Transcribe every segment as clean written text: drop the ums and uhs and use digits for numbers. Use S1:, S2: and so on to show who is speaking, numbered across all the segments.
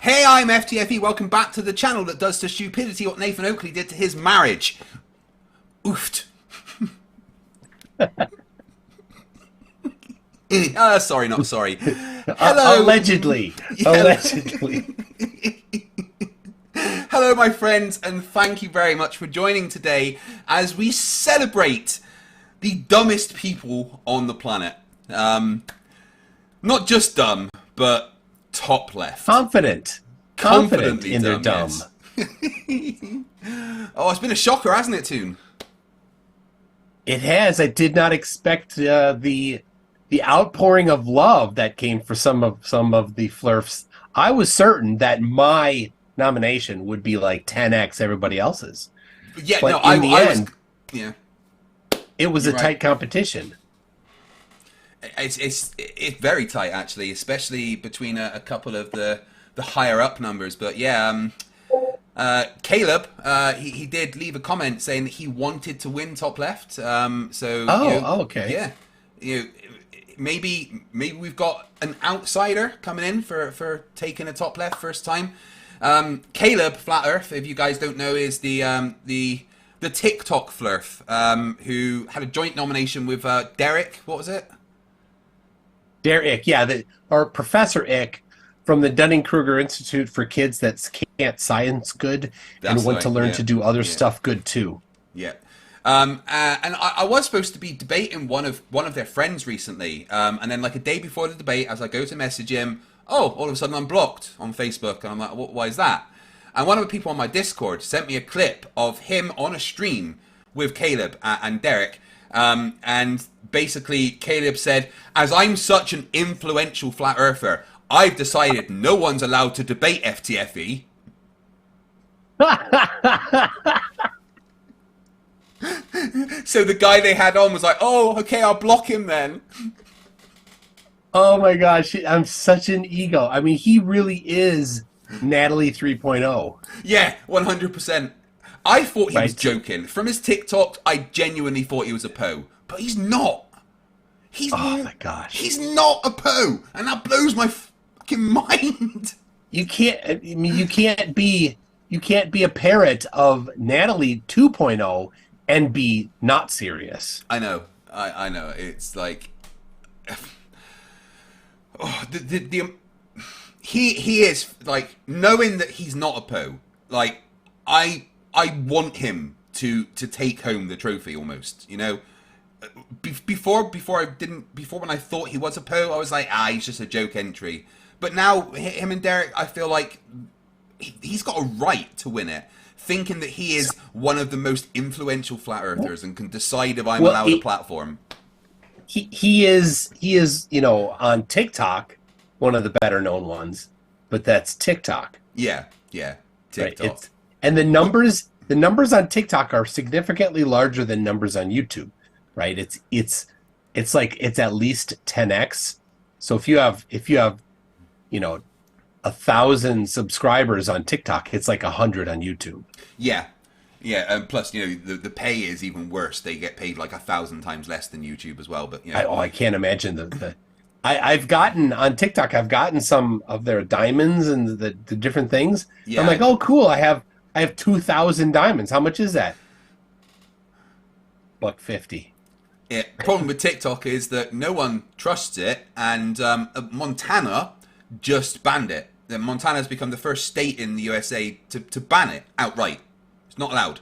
S1: Hey, I'm FTFE. Welcome back to the channel that does to stupidity what Nathan Oakley did to his marriage. Oofed. Sorry, not sorry. Hello.
S2: Allegedly. Allegedly.
S1: Hello, my friends, and thank you very much for joining today as we celebrate the dumbest people on the planet. Not just dumb, but top left.
S2: Confident in their dumb.
S1: Yes. Oh, it's been a shocker, hasn't it, Toon?
S2: It has. I did not expect the outpouring of love that came for some of the Flerfs. I was certain that my nomination would be like 10x everybody else's.
S1: Yeah,
S2: but
S1: no,
S2: in the end,
S1: yeah,
S2: it was a
S1: right.
S2: tight competition.
S1: It's very tight, actually, especially between a couple of the higher up numbers. But yeah, Caleb, he did leave a comment saying that he wanted to win top left.
S2: Okay.
S1: Yeah, maybe we've got an outsider coming in for taking a top left first time. Caleb Flat Earth, if you guys don't know, is the TikTok Flerf, who had a joint nomination with Derek. What was it?
S2: Derek, yeah, or Professor Ick from the Dunning-Kruger Institute for kids that can't science good and want to learn to do other stuff good too.
S1: Yeah. And I was supposed to be debating one of their friends recently, and then like a day before the debate, as I go to message him, all of a sudden I'm blocked on Facebook, and I'm like, why is that? And one of the people on my Discord sent me a clip of him on a stream with Caleb and Derek, and basically Caleb said, as I'm such an influential flat earther, I've decided no one's allowed to debate FTFE. So the guy they had on was like, oh, okay, I'll block him then.
S2: Oh my gosh, I'm such an ego. I mean, he really is Natalie 3.0.
S1: Yeah, 100%. I thought he was joking. From his TikTok, I genuinely thought he was a po. But he's not.
S2: My gosh.
S1: He's not a po. And that blows my fucking mind.
S2: You can't be a parrot of Natalie 2.0 and be not serious.
S1: I know. I know. It's like he is like, knowing that he's not a po, like I want him to take home the trophy almost, you know. Before when I thought he was a po, I was like, he's just a joke entry. But now him and Derek, I feel like he's got a right to win it, thinking that he is one of the most influential flat earthers and can decide if I'm allowed a platform.
S2: He is, you know, on TikTok, one of the better known ones, but that's TikTok.
S1: Yeah, TikTok.
S2: Right? And the numbers on TikTok are significantly larger than numbers on YouTube, right? It's like it's at least 10x. So if you have, you know, 1,000 subscribers on TikTok, it's like 100 on YouTube.
S1: Yeah, Yeah, and plus, the pay is even worse. They get paid like 1,000 times less than YouTube as well. But
S2: I can't imagine I've gotten on TikTok. I've gotten some of their diamonds and the different things. I'm
S1: yeah,
S2: like, oh, cool. I have 2,000 diamonds. How much is that? $150.
S1: yeah. Problem with TikTok is that no one trusts it, and Montana just banned it. Montana's become the first state in the USA to ban it outright. It's not allowed.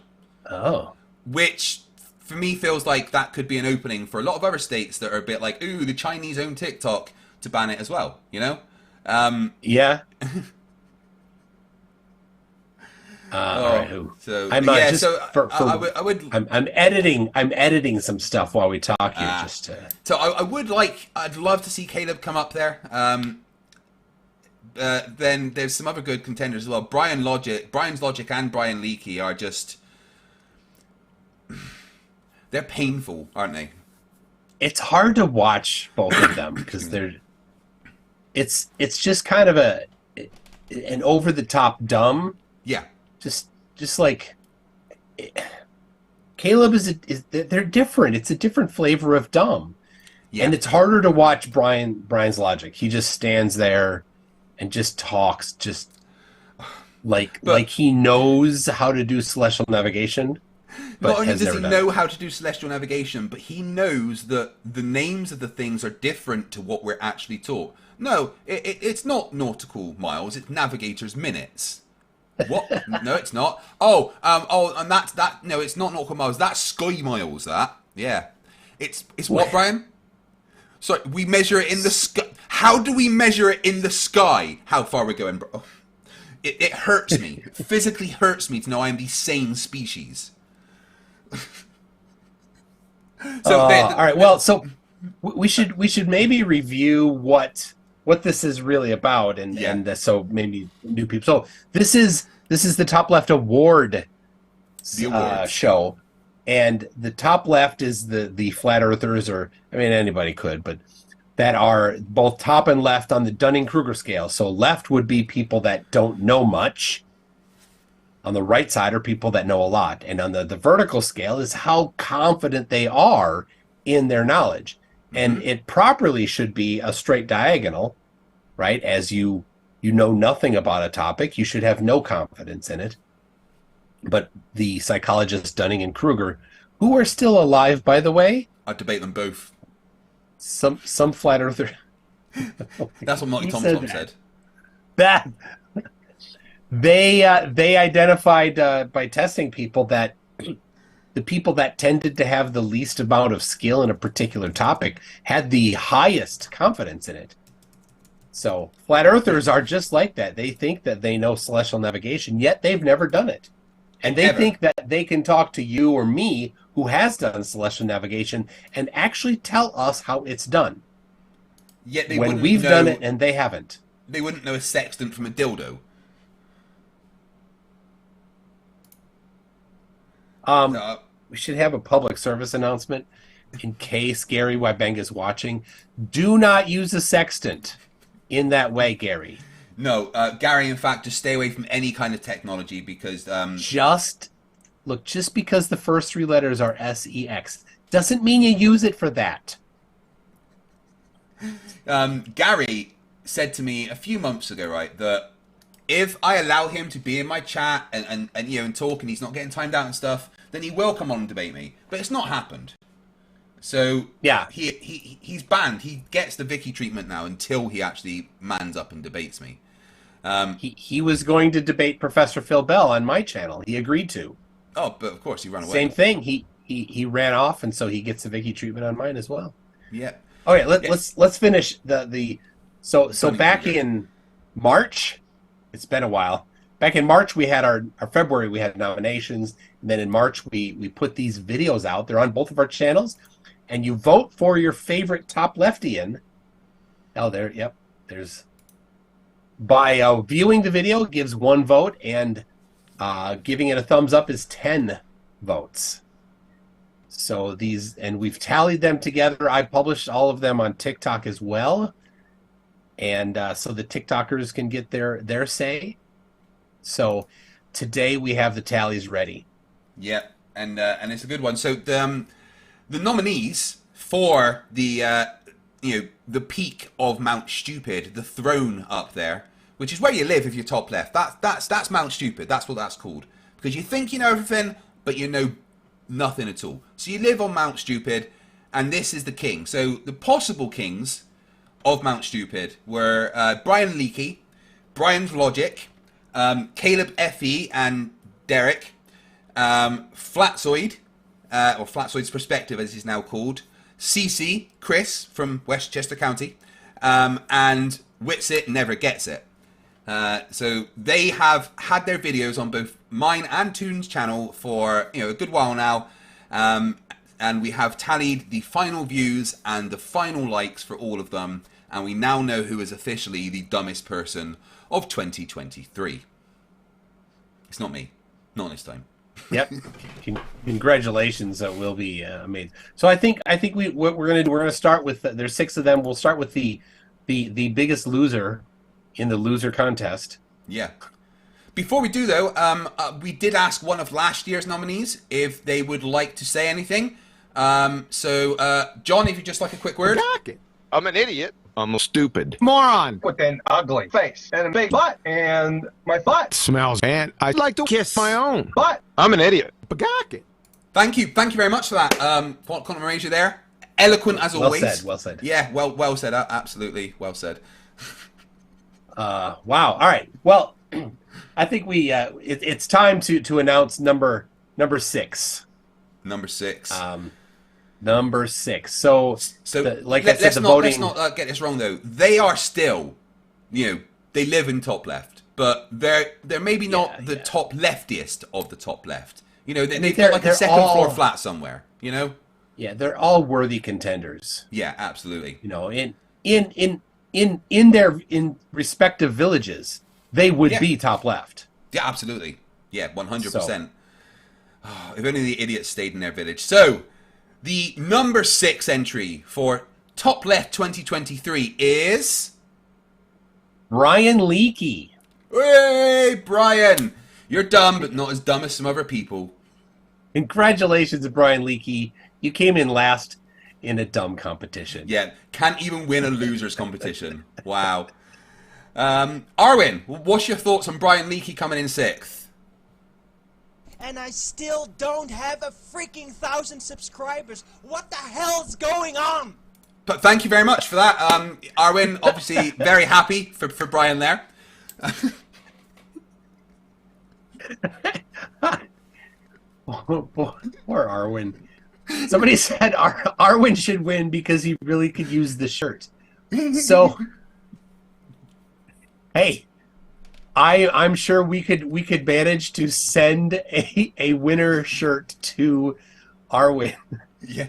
S2: Oh,
S1: Which for me feels like that could be an opening for a lot of other states that are a bit like, ooh, the Chinese own TikTok, to ban it as well.
S2: yeah. All right.
S1: Oh,
S2: Who?
S1: so
S2: I'm
S1: yeah,
S2: just
S1: so
S2: for
S1: I would
S2: I'm editing. I'm editing some stuff while we talk here. Just to.
S1: so I would like, I'd love to see Caleb come up there. Then there's some other good contenders as well. Brian's Logic, and Brian Leakey are just, they're painful, aren't they?
S2: It's hard to watch both of them because it's just kind of an over the top dumb.
S1: Yeah,
S2: Just like Caleb is they're different. It's a different flavor of dumb,
S1: yeah.
S2: and it's harder to watch Brian's Logic. He just stands there and just talks, just like he knows how to do celestial navigation, but
S1: Not only
S2: has
S1: does he
S2: never done
S1: know
S2: it.
S1: how to do celestial navigation, but he knows that the names of the things are different to what we're actually taught. No, it's not nautical miles; it's navigator's minutes. What? No, it's not. And that's that. No, it's not nautical miles. That's sky miles. That. Yeah. It's what, Brian? Sorry, we measure it in the sky. How do we measure it in the sky? How far we're going, bro? It hurts me. It physically hurts me to know I am the same species.
S2: All right. Well, so we should maybe review what this is really about, and so maybe new people. So this is the Top Left Award show, and the top left is the flat earthers, or I mean anybody could, but that are both top and left on the Dunning-Kruger scale. So left would be people that don't know much. On the right side are people that know a lot. And on the vertical scale is how confident they are in their knowledge. And it properly should be a straight diagonal, right? As you know nothing about a topic, you should have no confidence in it. But the psychologists Dunning and Kruger, who are still alive, by the way.
S1: I'd debate them both.
S2: Some flat earther.
S1: That's what Marty Tom said.
S2: That they identified by testing people that the people that tended to have the least amount of skill in a particular topic had the highest confidence in it. So flat earthers are just like that. They think that they know celestial navigation, yet they've never done it. And they think that they can talk to you or me, who has done celestial navigation, and actually tell us how it's done.
S1: Yet they
S2: when we've done it and they haven't.
S1: They wouldn't know a sextant from a dildo.
S2: We should have a public service announcement in case Gary Wybeng is watching. Do not use a sextant in that way, Gary.
S1: No, Gary, in fact, just stay away from any kind of technology because...
S2: Just because the first three letters are SEX doesn't mean you use it for that.
S1: Gary said to me a few months ago, right, that if I allow him to be in my chat and talk and he's not getting timed out and stuff, then he will come on and debate me. But it's not happened. So
S2: yeah,
S1: he's banned. He gets the Vicky treatment now until he actually mans up and debates me.
S2: He was going to debate Professor Phil Bell on my channel. He agreed to.
S1: Oh, but of course he ran away.
S2: Same thing. He ran off, and so he gets the Vicky treatment on mine as well.
S1: Yeah.
S2: Okay, let's finish so back in March, it's been a while. Back in March we had our February we had nominations, and then in March we put these videos out. They're on both of our channels, and you vote for your favorite top leftian. Oh, there's by viewing the video gives 1 vote, and giving it a thumbs up is 10 votes. So we've tallied them together. I published all of them on TikTok as well, and so the TikTokers can get their say. So today we have the tallies ready.
S1: Yeah, and it's a good one. So the nominees for the peak of Mount Stupid, the throne up there, which is where you live if you're top left. That's Mount Stupid. That's what that's called, because you think you know everything, but you know nothing at all. So you live on Mount Stupid, and this is the king. So the possible kings of Mount Stupid were Brian Leakey, Brian's Logic, Caleb FE, and Derek, Flatzoid, or Flatzoid's Perspective as he's now called, CC, Chris from Westchester County, and Witsit Never Gets It. So they have had their videos on both mine and Toon's channel for a good while now, and we have tallied the final views and the final likes for all of them, and we now know who is officially the dumbest person of 2023. It's not me, not this time.
S2: Yep. Congratulations, will be amazing. So I think what we're gonna do, we're gonna start with there's 6 of them. We'll start with the biggest loser in the loser contest.
S1: Yeah. Before we do though, we did ask one of last year's nominees if they would like to say anything. So John, if you'd just like a quick word.
S3: I'm an idiot.
S4: I'm a stupid
S5: moron
S3: With an ugly face and a big butt, and my butt
S5: smells, and I'd like to kiss my own
S3: butt.
S4: I'm an idiot.
S5: bagaki.
S1: Thank you very much for that. Conor Malaysia there, eloquent as always.
S2: Well said.
S1: Yeah, well said. Absolutely well said.
S2: Wow. All right. Well, I think it's time to announce number 6.
S1: Number 6.
S2: Number 6. So like I said,
S1: let's
S2: the
S1: not,
S2: voting.
S1: Let's not get this wrong though. They are still, they live in top left, but they're maybe not the top leftiest of the top left. They've got like a second floor flat somewhere.
S2: Yeah, they're all worthy contenders.
S1: Yeah, absolutely.
S2: In their respective villages, they would be top left.
S1: Yeah, absolutely. Yeah, 100%. Oh, if only the idiots stayed in their village. So, the number 6 entry for Top Left 2023 is
S2: Brian Leakey.
S1: Hey, Brian! You're dumb, but not as dumb as some other people.
S2: Congratulations, Brian Leakey. You came in last in a dumb competition.
S1: Yeah, can't even win a loser's competition. Wow. Arwin, what's your thoughts on Brian Leakey coming in 6th?
S6: And I still don't have a freaking 1,000 subscribers. What the hell's going on?
S1: But thank you very much for that. Arwin, obviously very happy for Brian there.
S2: Poor Arwin. Somebody said Arwin should win because he really could use the shirt. So, hey, I'm sure we could manage to send a winner shirt to Arwin.
S1: Yeah.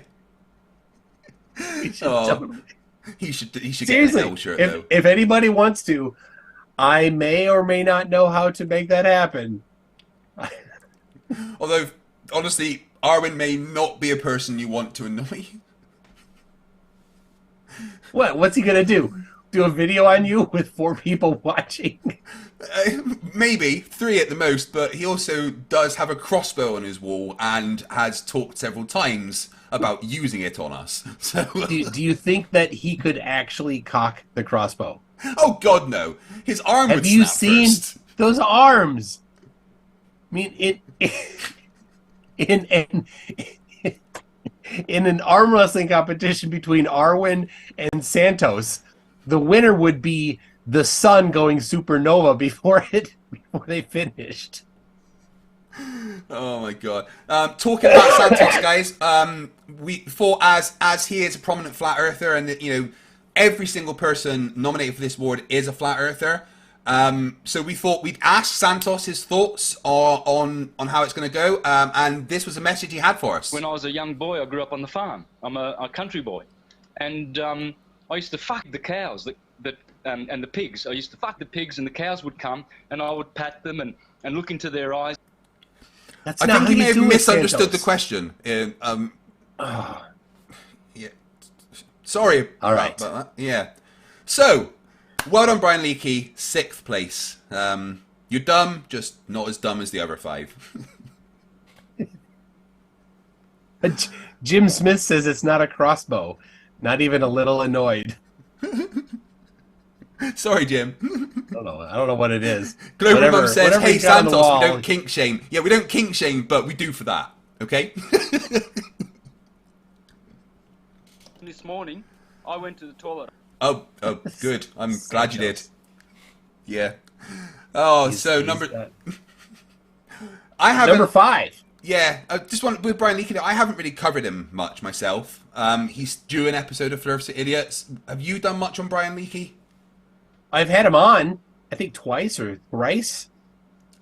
S1: He should
S2: Seriously,
S1: get an L shirt though.
S2: If anybody wants to, I may or may not know how to make that happen.
S1: Although, honestly, Arwin may not be a person you want to annoy.
S2: What's he gonna do? Do a video on you with 4 people watching?
S1: Maybe 3 at the most, but he also does have a crossbow on his wall and has talked several times about using it on us. So,
S2: do you think that he could actually cock the crossbow?
S1: oh God, no! His arm would
S2: Have you
S1: snap
S2: seen
S1: first.
S2: those arms? I mean, in an arm wrestling competition between Arwin and Santos, the winner would be the sun going supernova before they finished.
S1: Oh my God! Talking about Santos, guys, we thought as he is a prominent flat earther, and every single person nominated for this award is a flat earther. So we thought we'd ask Santos his thoughts on how it's going to go, and this was a message he had for us.
S7: When I was a young boy, I grew up on the farm. I'm a country boy, and I used to fuck the cows and the pigs. I used to fuck the pigs, and the cows would come, and I would pat them and look into their eyes.
S2: That's
S1: I
S2: not
S1: think
S2: how
S1: he may
S2: you
S1: have
S2: do it,
S1: misunderstood
S2: Santos.
S1: the question. Yeah. Sorry
S2: All right.
S1: about that. Yeah. So, well done, Brian Leakey, 6th place. You're dumb, just not as dumb as the other 5.
S2: Jim Smith says it's not a crossbow. Not even a little annoyed.
S1: Sorry, Jim.
S2: I don't know what it is.
S1: Global Mum says,
S2: whatever
S1: hey,
S2: he's got on the
S1: Santos,
S2: wall.
S1: we don't kink shame. Yeah, we don't kink shame, but we do for that. Okay?
S7: This morning, I went to the toilet.
S1: Oh, good. I'm glad you did. Yeah. Oh, so number... I haven't...
S2: Number 5.
S1: Yeah, I just want with Brian Leakey. I haven't really covered him much myself. He's due an episode of Flerfs to Idiots. Have you done much on Brian Leakey?
S2: I've had him on, I think twice or thrice.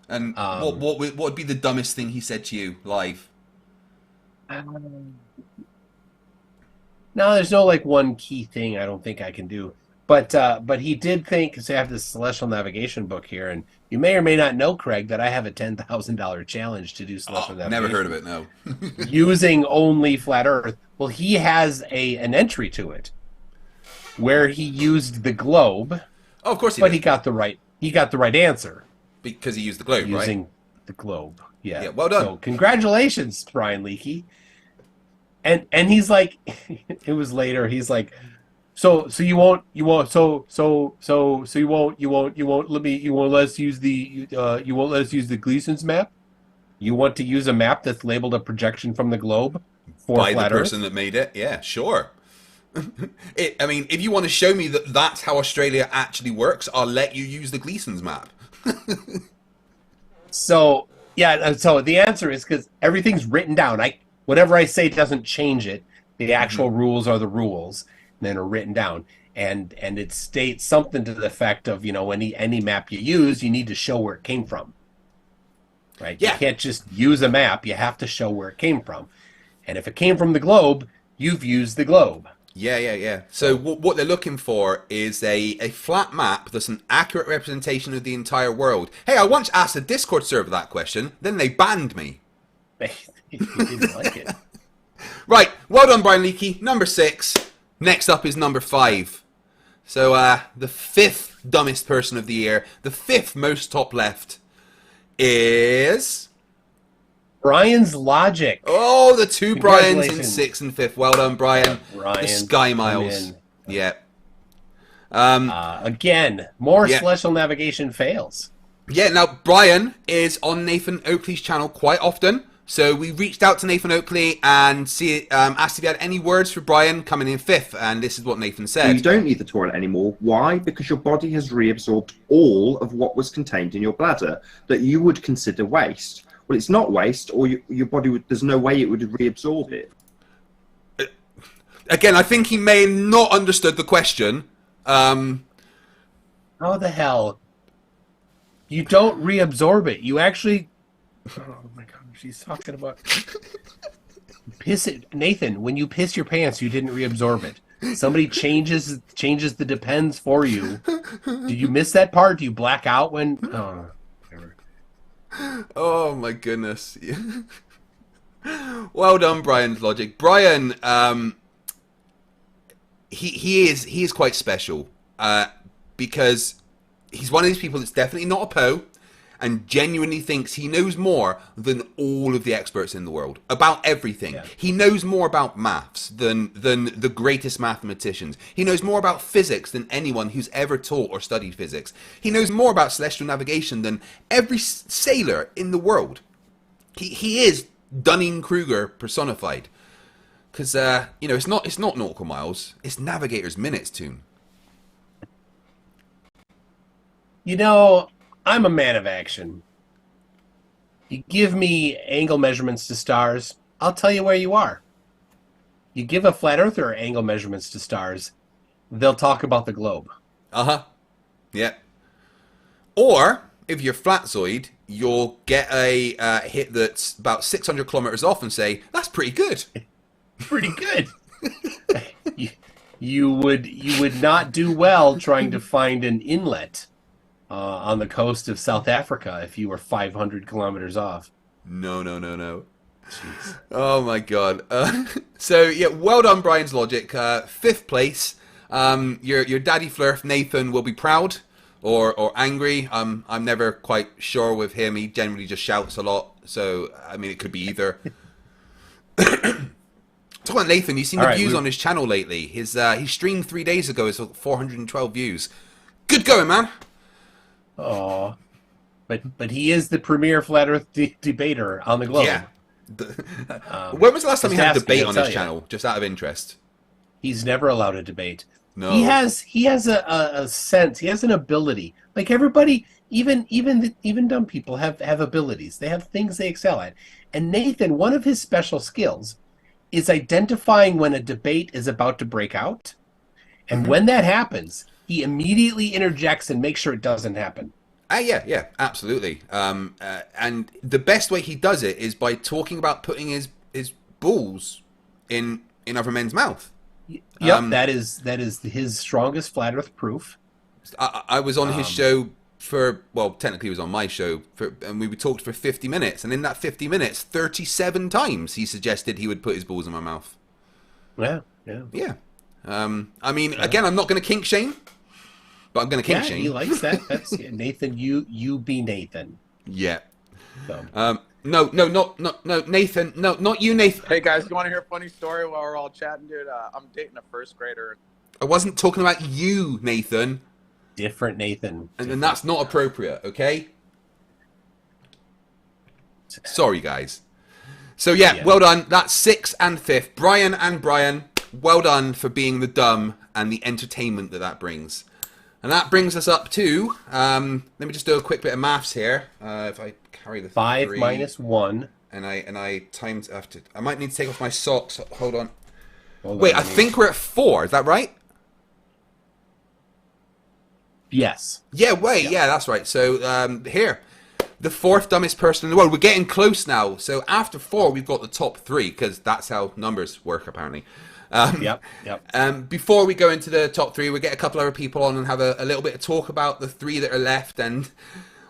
S1: And what would be the dumbest thing he said to you live?
S2: No, there's no like one key thing I don't think I can do. But he did think, because I have this Celestial Navigation book here, and you may or may not know, Craig, that I have a $10,000 challenge to do Celestial Navigation.
S1: Never heard of it, no.
S2: Using only Flat Earth. Well, he has an entry to it where he used the globe.
S1: Oh, of course he
S2: But
S1: did.
S2: he got the right answer.
S1: Because he used the globe, right?
S2: Using the globe. Yeah.
S1: Yeah, well done.
S2: So congratulations, Brian Leakey. And he's like, it was later, he's like, so you won't let us use the Gleason's map? You want to use a map that's labeled a projection from the globe for
S1: By the
S2: Flat Earth?
S1: person that made it? Yeah, sure. I mean, if you want to show me that that's how Australia actually works, I'll let you use the Gleason's map.
S2: So, yeah, so the answer is because everything's written down. Whatever I say doesn't change it. The actual rules are the rules, and then are written down. And it states something to the effect of, any map you use, you need to show where it came from. Right?
S1: Yeah.
S2: You can't just use a map. You have to show where it came from. And if it came from the globe, you've used the globe.
S1: Yeah. So what they're looking for is a flat map that's an accurate representation of the entire world. Hey, I once asked a Discord server that question, then they banned me.
S2: They didn't like it.
S1: Right, well done, Brian Leakey. Number 6. Next up is number 5. So, the 5th dumbest person of the year, the 5th most top left, is...
S2: Brian's Logic.
S1: Oh, the 2 Brians in
S2: Congratulations.
S1: 6th and 5th. Well done, Brian.
S2: Brian,
S1: the Sky
S2: come
S1: Miles.
S2: in.
S1: Yeah.
S2: Again, more
S1: Yeah.
S2: Celestial Navigation fails.
S1: Yeah, now, Brian is on Nathan Oakley's channel quite often. So we reached out to Nathan Oakley and asked if he had any words for Brian coming in 5th. And this is what Nathan
S4: You
S1: said.
S4: don't need the toilet anymore. Why? Because your body has reabsorbed all of what was contained in your bladder that you would consider waste. Well, it's not waste, or your body would, there's no way it would reabsorb it.
S1: Again, I think he may not understood the question.
S2: How the hell? You don't reabsorb it. You actually... Oh my god, she's talking about... Piss it. Nathan, when you piss your pants, you didn't reabsorb it. Somebody changes the depends for you. Did you miss that part? Do you black out when... Oh, whatever.
S1: Oh my goodness. Well done, Brian's logic. Brian, he is quite special because he's one of these people that's definitely not a Poe and genuinely thinks he knows more than all of the experts in the world about everything. Yeah. He knows more about maths than the greatest mathematicians. He knows more about physics than anyone who's ever taught or studied physics. He knows more about celestial navigation than every sailor in the world. He is Dunning-Kruger personified. Because, it's not nautical miles, it's navigator's minutes, Toon.
S2: I'm a man of action. You give me angle measurements to stars, I'll tell you where you are. You give a flat earther angle measurements to stars, they'll talk about the globe.
S1: Uh-huh. Yeah. Or, if you're flatzoid, you'll get a hit that's about 600 kilometers off and say, that's pretty good.
S2: Pretty good. You would not do well trying to find an inlet on the coast of South Africa if you were 500 kilometers off.
S1: No.
S2: Jeez.
S1: Oh my god. So yeah, well done, Brian's logic. 5th place. Your daddy Flerf Nathan will be proud or angry. I'm never quite sure with him. He generally just shouts a lot. So I mean, it could be either. Talk about Nathan. You've seen
S2: All
S1: the
S2: right,
S1: views on his channel lately. He streamed 3 days ago. It's 412 views. Good going, man.
S2: Oh, but he is the premier flat Earth debater on the globe.
S1: Yeah. When was the last time he
S2: just
S1: had a
S2: ask me,
S1: debate
S2: he'll
S1: on his
S2: tell you.
S1: channel? Just out of interest.
S2: He's never allowed a debate.
S1: No.
S2: He has a sense. He has an ability. Like everybody, even dumb people have abilities. They have things they excel at. And Nathan, one of his special skills is identifying when a debate is about to break out. And when that happens, he immediately interjects and makes sure it doesn't happen.
S1: Yeah, absolutely. And the best way he does it is by talking about putting his balls in other men's mouth.
S2: Yep, that is his strongest flat Earth proof.
S1: I was on his show for, well, technically it was on my show, and we talked for 50 minutes, and in that 50 minutes, 37 times he suggested he would put his balls in my mouth.
S2: Yeah.
S1: Yeah. I mean, again, I'm not going to kink shame, but I'm going to kink shame.
S2: He likes that. That's Nathan. You be Nathan.
S1: Yeah.
S2: So.
S1: No, Nathan. No, not you, Nathan.
S8: Hey guys, you want to hear a funny story while we're all chatting, dude? I'm dating a first grader.
S1: I wasn't talking about you, Nathan.
S2: Different Nathan.
S1: And then that's not appropriate, okay? Sorry, guys. So, yeah, well done. That's 6th and 5th. Brian and Brian, well done for being the dumb and the entertainment that brings. And that brings us up to, let me just do a quick bit of maths here. If I carry the
S2: 5
S1: 3,
S2: minus 1.
S1: And I times after. I might need to take off my socks. Hold on.
S2: Wait,
S1: I think we're at 4. Is that right?
S2: Yes.
S1: Yeah, wait, yeah, that's right. So, here. The 4th dumbest person in the world. We're getting close now. So, after 4, we've got the top 3, because that's how numbers work, apparently.
S2: Yep.
S1: Before we go into the top 3, we'll get a couple other people on and have a little bit of talk about the 3 that are left, and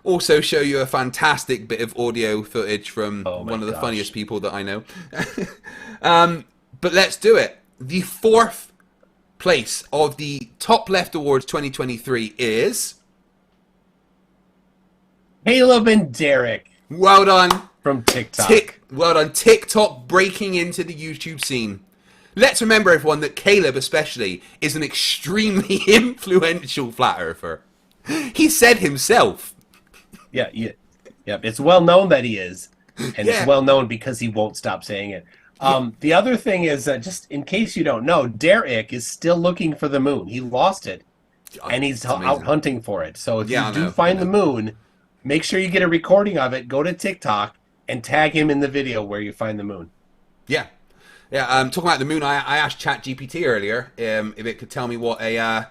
S1: also show you a fantastic bit of audio footage from one of the funniest people that I know. But let's do it. The 4th place of the Top Left Awards 2023 is
S2: Caleb and Derek.
S1: Well done.
S2: From TikTok.
S1: Well done. TikTok breaking into the YouTube scene. Let's remember, everyone, that Caleb especially is an extremely influential flat earther. He said himself.
S2: Yeah. It's well known that he is. And it's well known because he won't stop saying it. The other thing is, just in case you don't know, Derek is still looking for the moon. He lost it, and he's out hunting for it. So if you do find the moon, make sure you get a recording of it, go to TikTok, and tag him in the video where you find the moon.
S1: Yeah. Talking about the moon, I asked ChatGPT earlier if it could tell me what a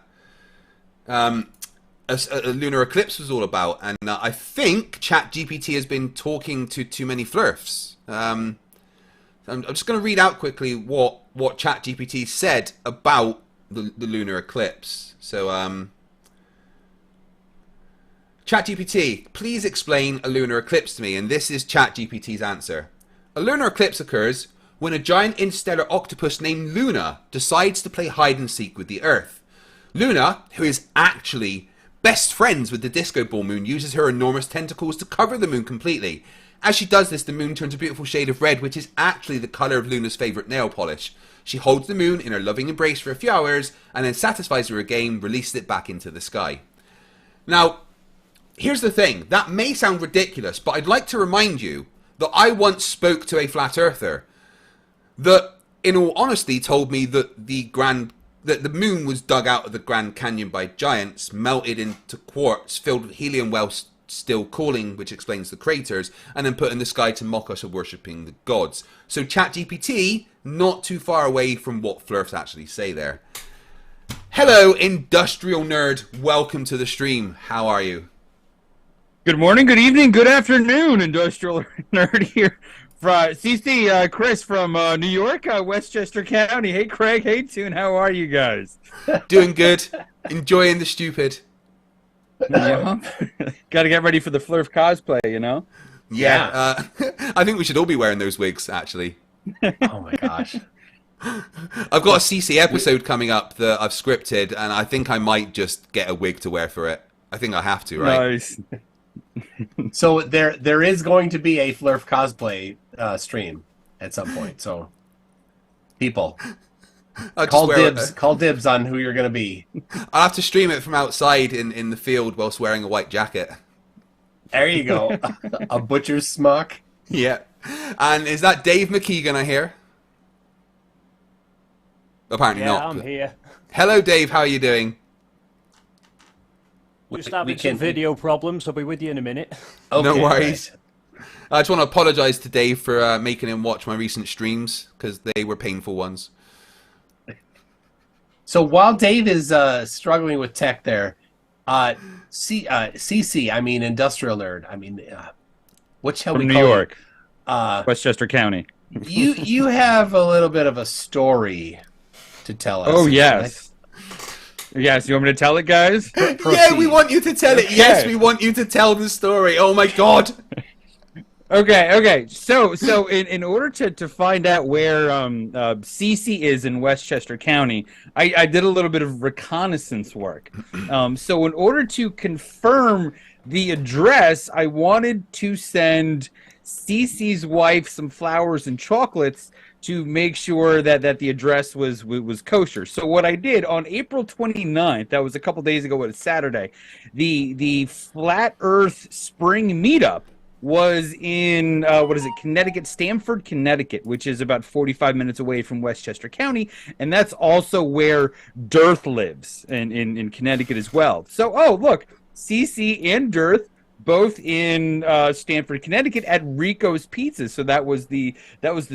S1: lunar eclipse was all about, and I think ChatGPT has been talking to too many Flerfs. I'm just going to read out quickly what ChatGPT said about the lunar eclipse. So, ChatGPT, please explain a lunar eclipse to me. And this is ChatGPT's answer. A lunar eclipse occurs when a giant interstellar octopus named Luna decides to play hide and seek with the Earth. Luna, who is actually best friends with the disco ball moon, uses her enormous tentacles to cover the moon completely. As she does this, the moon turns a beautiful shade of red, which is actually the colour of Luna's favourite nail polish. She holds the moon in her loving embrace for a few hours, and then satisfies her again, releases it back into the sky. Now, here's the thing. That may sound ridiculous, but I'd like to remind you that I once spoke to a flat earther that, in all honesty, told me that the moon was dug out of the Grand Canyon by giants, melted into quartz, filled with helium whilst still cooling, which explains the craters, and then put in the sky to mock us of worshipping the gods. So ChatGPT, not too far away from what Flerfs actually say there. Hello, industrial nerd. Welcome to the stream. How are you?
S9: Good morning, good evening, good afternoon, industrial nerd here. CC, Chris from New York, Westchester County. Hey, Craig. Hey, Toon. How are you guys?
S1: Doing good. Enjoying the stupid.
S9: Yeah. Got to get ready for the Flerf cosplay, you know?
S1: Yeah. I think we should all be wearing those wigs, actually.
S2: Oh, my gosh.
S1: I've got a CC episode coming up that I've scripted, and I think I might just get a wig to wear for it. I think I have to, right?
S9: Nice.
S2: So there is going to be a Flerf cosplay stream at some point. So people.
S1: I'll just
S2: Call
S1: wear
S2: dibs. Call dibs on who you're going to be.
S1: I'll have to stream it from outside in the field whilst wearing a white jacket.
S2: There you go. A butcher's smock.
S1: Yeah. And is that Dave McKeegan I hear? Apparently
S10: Yeah,
S1: not.
S10: I'm here.
S1: Hello, Dave. How are you doing?
S10: Just having some video problems. I'll be with you in a minute.
S2: Okay,
S1: No worries.
S2: right.
S1: I just want to apologise to Dave for making him watch my recent streams because they were painful ones.
S2: So while Dave is struggling with tech there, CC, I mean Industrial Nerd, I mean, what shall we
S9: From New
S2: call you?
S9: York, Westchester County.
S2: You have a little bit of a story to tell us.
S9: Oh, yes. Yes, you want me to tell it, guys?
S1: Yeah, we want you to tell it.
S9: Okay.
S1: Yes, we want you to tell the story. Oh my god.
S9: Okay. So in order to find out where Cece is in Westchester County, I did a little bit of reconnaissance work. So in order to confirm the address, I wanted to send Cece's wife some flowers and chocolates to make sure that the address was kosher. So what I did on April 29th, that was a couple days ago, it was Saturday, the Flat Earth Spring Meetup was in Connecticut, Stamford, Connecticut, which is about 45 minutes away from Westchester County, and that's also where Dearth lives in Connecticut as well. So look, CC and Dearth both in Stamford, Connecticut at Rico's Pizza. So that was the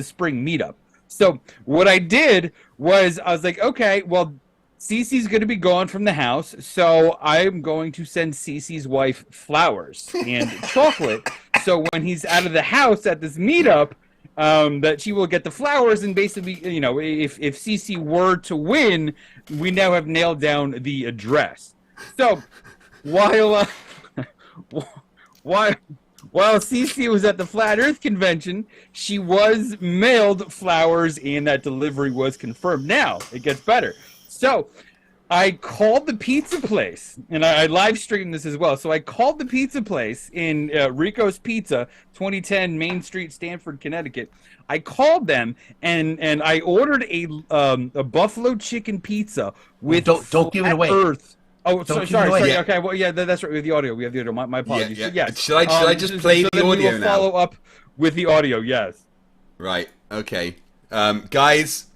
S9: spring meetup. So what I did was I was like, okay, well, Cece's going to be gone from the house, so I'm going to send Cece's wife flowers and chocolate. So when he's out of the house at this meetup, that she will get the flowers, and basically, if Cece were to win, we now have nailed down the address. So while Cece was at the Flat Earth Convention, she was mailed flowers, and that delivery was confirmed. Now it gets better. So I called the pizza place, and I live streamed this as well. So I called the pizza place in Rico's Pizza, 2010 Main Street, Stamford, Connecticut. I called them, and I ordered a buffalo chicken pizza with
S2: don't give it away.
S9: Earth. Oh,
S2: Don't
S9: sorry.
S2: Yeah.
S9: Okay, well, yeah, that's right. We have the audio. We have the audio. My apologies.
S1: Yeah.
S9: Yes.
S1: Should I just play the
S9: then we
S1: audio
S9: will
S1: now?
S9: follow up with the audio. Yes.
S1: Right. Okay. Guys,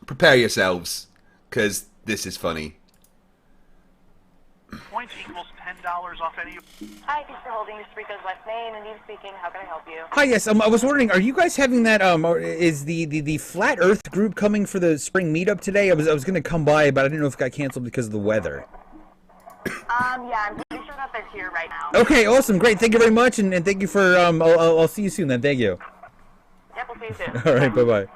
S1: prepare yourselves, because this is funny.
S11: Points equals $10 off any.
S12: Hi, thanks for holding. This is Rico's West Main, and Eve speaking. How can I help you?
S9: Hi, yes. I was wondering, are you guys having that? Is the Flat Earth group coming for the spring meetup today? I was going to come by, but I didn't know if it got canceled because of the weather.
S12: Yeah, I'm pretty sure that they're here right now.
S9: Okay, awesome, great. Thank you very much, and thank you for. I'll see you soon then. Thank you.
S12: Yep, we'll see you soon.
S9: All right, bye.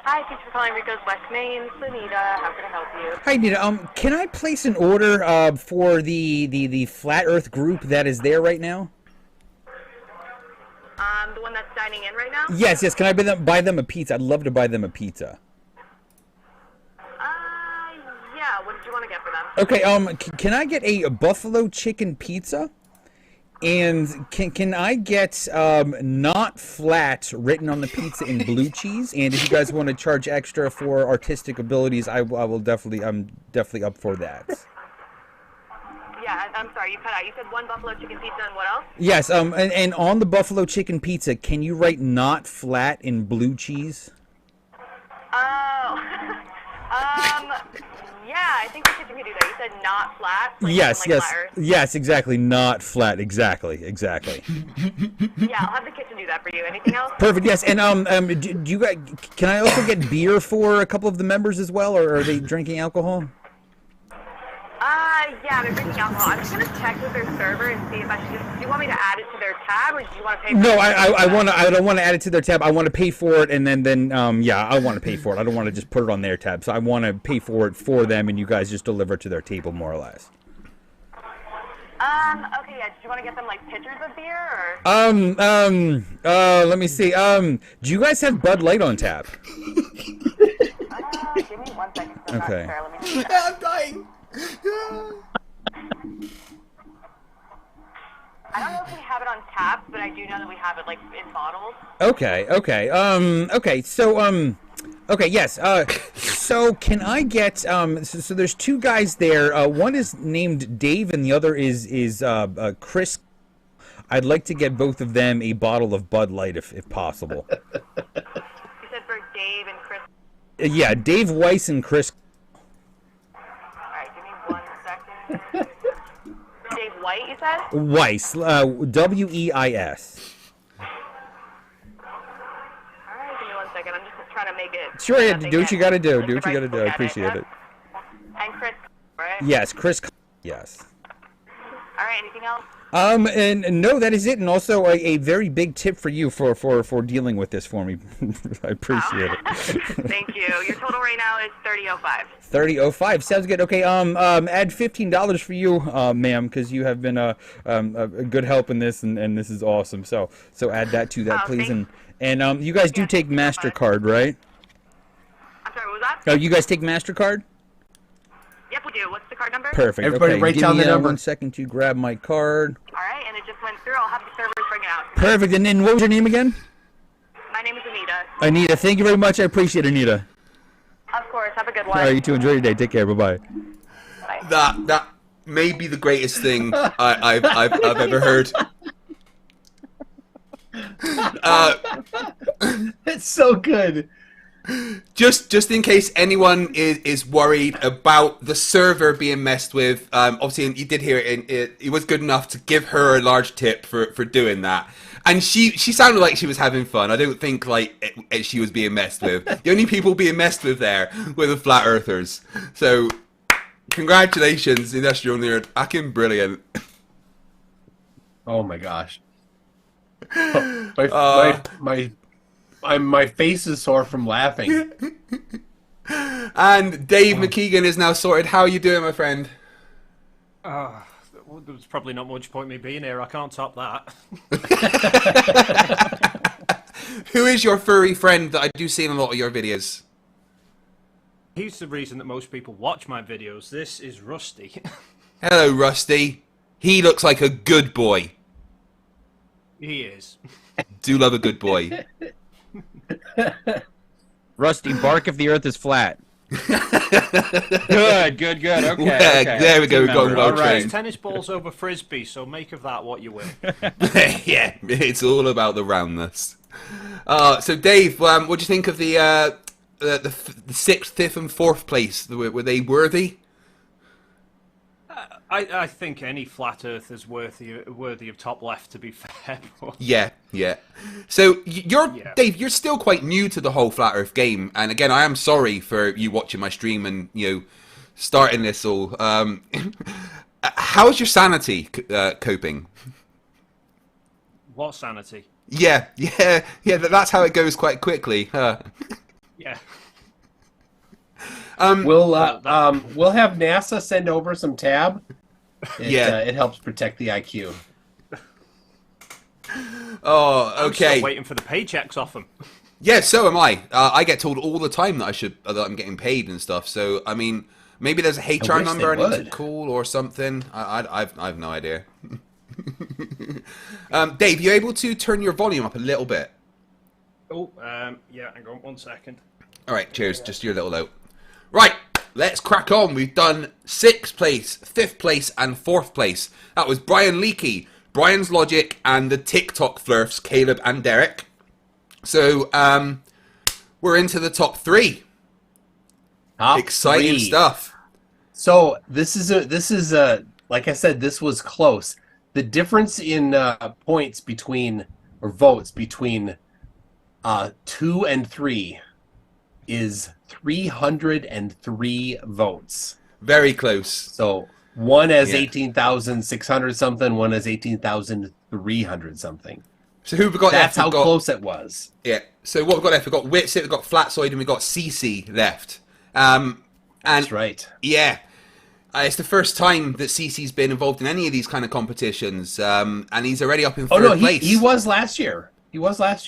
S12: Hi, thanks for calling Rico's West Main. It's Anita. How can I help you?
S9: Hi, Nita. Can I place an order for the Flat Earth group that is there right now?
S12: The one that's dining in right now?
S9: Yes. Can I buy them a pizza? I'd love to buy them a pizza.
S12: Yeah. What did you want to get for them?
S9: Okay. Can I get a buffalo chicken pizza? And can I get not flat written on the pizza in blue cheese? And if you guys want to charge extra for artistic abilities, I'm definitely up for that.
S12: Yeah, I'm sorry, you cut out. You said one buffalo chicken pizza and what else?
S9: Yes. And on the buffalo chicken pizza, can you write not flat in blue cheese?
S12: Oh. Yeah, I think the kitchen can do that. You said not flat.
S9: Yes.
S12: Flat Earth.
S9: Yes, exactly. Not flat. Exactly.
S12: Yeah, I'll have the kitchen do that for you. Anything else?
S9: Perfect. Yes. And do you guys, can I also get beer for a couple of the members as well, or are they drinking alcohol?
S12: Yeah, they're drinking alcohol. I'm just gonna check with their server and see if I should just. Do you want me to add it to their tab, or do you want to pay?
S9: No, I don't want to add it to their tab. I want to pay for it, and then I want to pay for it. I don't want to just put it on their tab. So I want to pay for it for them, and you guys just deliver it to their table, more or less.
S12: Okay, yeah. Do you want to get them like pitchers of beer, or?
S9: Let me see. Do you guys have Bud Light on tap?
S12: Give me 1 second. I'm
S9: Okay.
S12: not sure. Let me see.
S1: I'm dying.
S12: I don't know if we have it on tap, but I do know that we have it like in bottles.
S9: Okay. Okay. So Okay, yes. So can I get so there's two guys there. One is named Dave and the other is Chris. I'd like to get both of them a bottle of Bud Light if possible.
S12: You said for Dave and Chris.
S9: Yeah, Dave Weiss and Chris.
S12: Alright, give me 1 second. Dave White, you said?
S9: Weiss, W-E-I-S.
S12: Alright, give me 1 second. I'm just trying to make it.
S9: Sure, yeah, do what you gotta do. Do what you gotta do. I appreciate it.
S12: And Chris, right?
S9: Yes, Chris. Yes.
S12: Alright, anything else?
S9: And no, that is it. And also a very big tip for you for dealing with this for me. I appreciate it.
S12: Thank you. Your total right now is $30.05.
S9: 30.05 sounds good. Okay, add $15 for you, ma'am, because you have been a good help in this, and this is awesome. So add that to that, please. And you guys do take MasterCard, right?
S12: I'm sorry, what was that?
S9: Oh, you guys take MasterCard?
S12: Yep, we do. What's the card number?
S9: Perfect.
S2: Everybody
S9: okay,
S2: write
S9: give
S2: down
S9: me,
S2: the number.
S9: 1 second to grab my card.
S12: All right, and it just went through. I'll have the servers bring it out.
S9: Perfect. And then what was your name again?
S12: My name is Anita.
S9: Anita. Thank you very much. I appreciate it, Anita.
S12: Of course. Have a good
S9: All
S12: one.
S9: right, you too. Enjoy your day. Take care. Bye-bye.
S12: Bye.
S1: That may be the greatest thing I've ever heard.
S2: It's so good.
S1: Just in case anyone is worried about the server being messed with, obviously you did hear it, and it was good enough to give her a large tip for doing that. And she sounded like she was having fun. I don't think like she was being messed with. The only people being messed with there were the flat earthers. So congratulations, Industrial Nerd. Fucking brilliant.
S2: Oh my gosh. My face is sore from laughing.
S1: And Dave McKeegan is now sorted. How are you doing, my friend?
S10: There's probably not much point me being here. I can't top that.
S1: Who is your furry friend that I do see in a lot of your videos?
S10: He's the reason that most people watch my videos. This is Rusty.
S1: Hello, Rusty. He looks like a good boy.
S10: He is.
S1: Do love a good boy.
S9: Rusty, bark if the earth is flat. good. Okay.
S1: Yeah,
S9: okay.
S1: there we go. We've got
S10: All
S1: well
S10: right.
S1: trained.
S10: Tennis balls over frisbee, so make of that what you will.
S1: Yeah, it's all about the roundness. So, Dave, what do you think of the 6th, 5th, and 4th place? Were they worthy?
S10: I think any flat earth is worthy of top left, to be fair.
S1: Yeah. So Dave, you're still quite new to the whole flat Earth game, and again, I am sorry for you watching my stream and starting this all. How's your sanity coping?
S10: What sanity?
S1: Yeah. That's how it goes quite quickly.
S10: Yeah.
S2: We'll have NASA send over some tab. It helps protect the IQ.
S1: Oh,
S10: I'm
S1: okay.
S10: still waiting for the paychecks off them.
S1: Yeah, so am I. I get told all the time that I'm getting paid and stuff. So I mean, maybe there's a HR number I need to call or something. I've no idea. Dave, you able to turn your volume up a little bit?
S10: Oh, yeah. Hang on 1 second.
S1: All right, cheers. Just your little note. Right, let's crack on. We've done 6th place, 5th place, and 4th place. That was Brian Leakey, Brian's Logic, and the TikTok Flerfs, Caleb and Derek. So, we're into the top 3. Exciting stuff.
S2: So this is like I said, this was close. The difference in points between, or votes between 2 and 3 is 303 votes.
S1: Very close.
S2: So one has 18,600 something, one has 18,300 something.
S1: So who we got?
S2: That's how close it was.
S1: Yeah. So what we've got left? We've got Witsit, we've got Flatsoid, and we've got CC left. And
S2: that's right.
S1: Yeah. It's the first time that CC's been involved in any of these kind of competitions, and he's already up in third place.
S2: He was last year.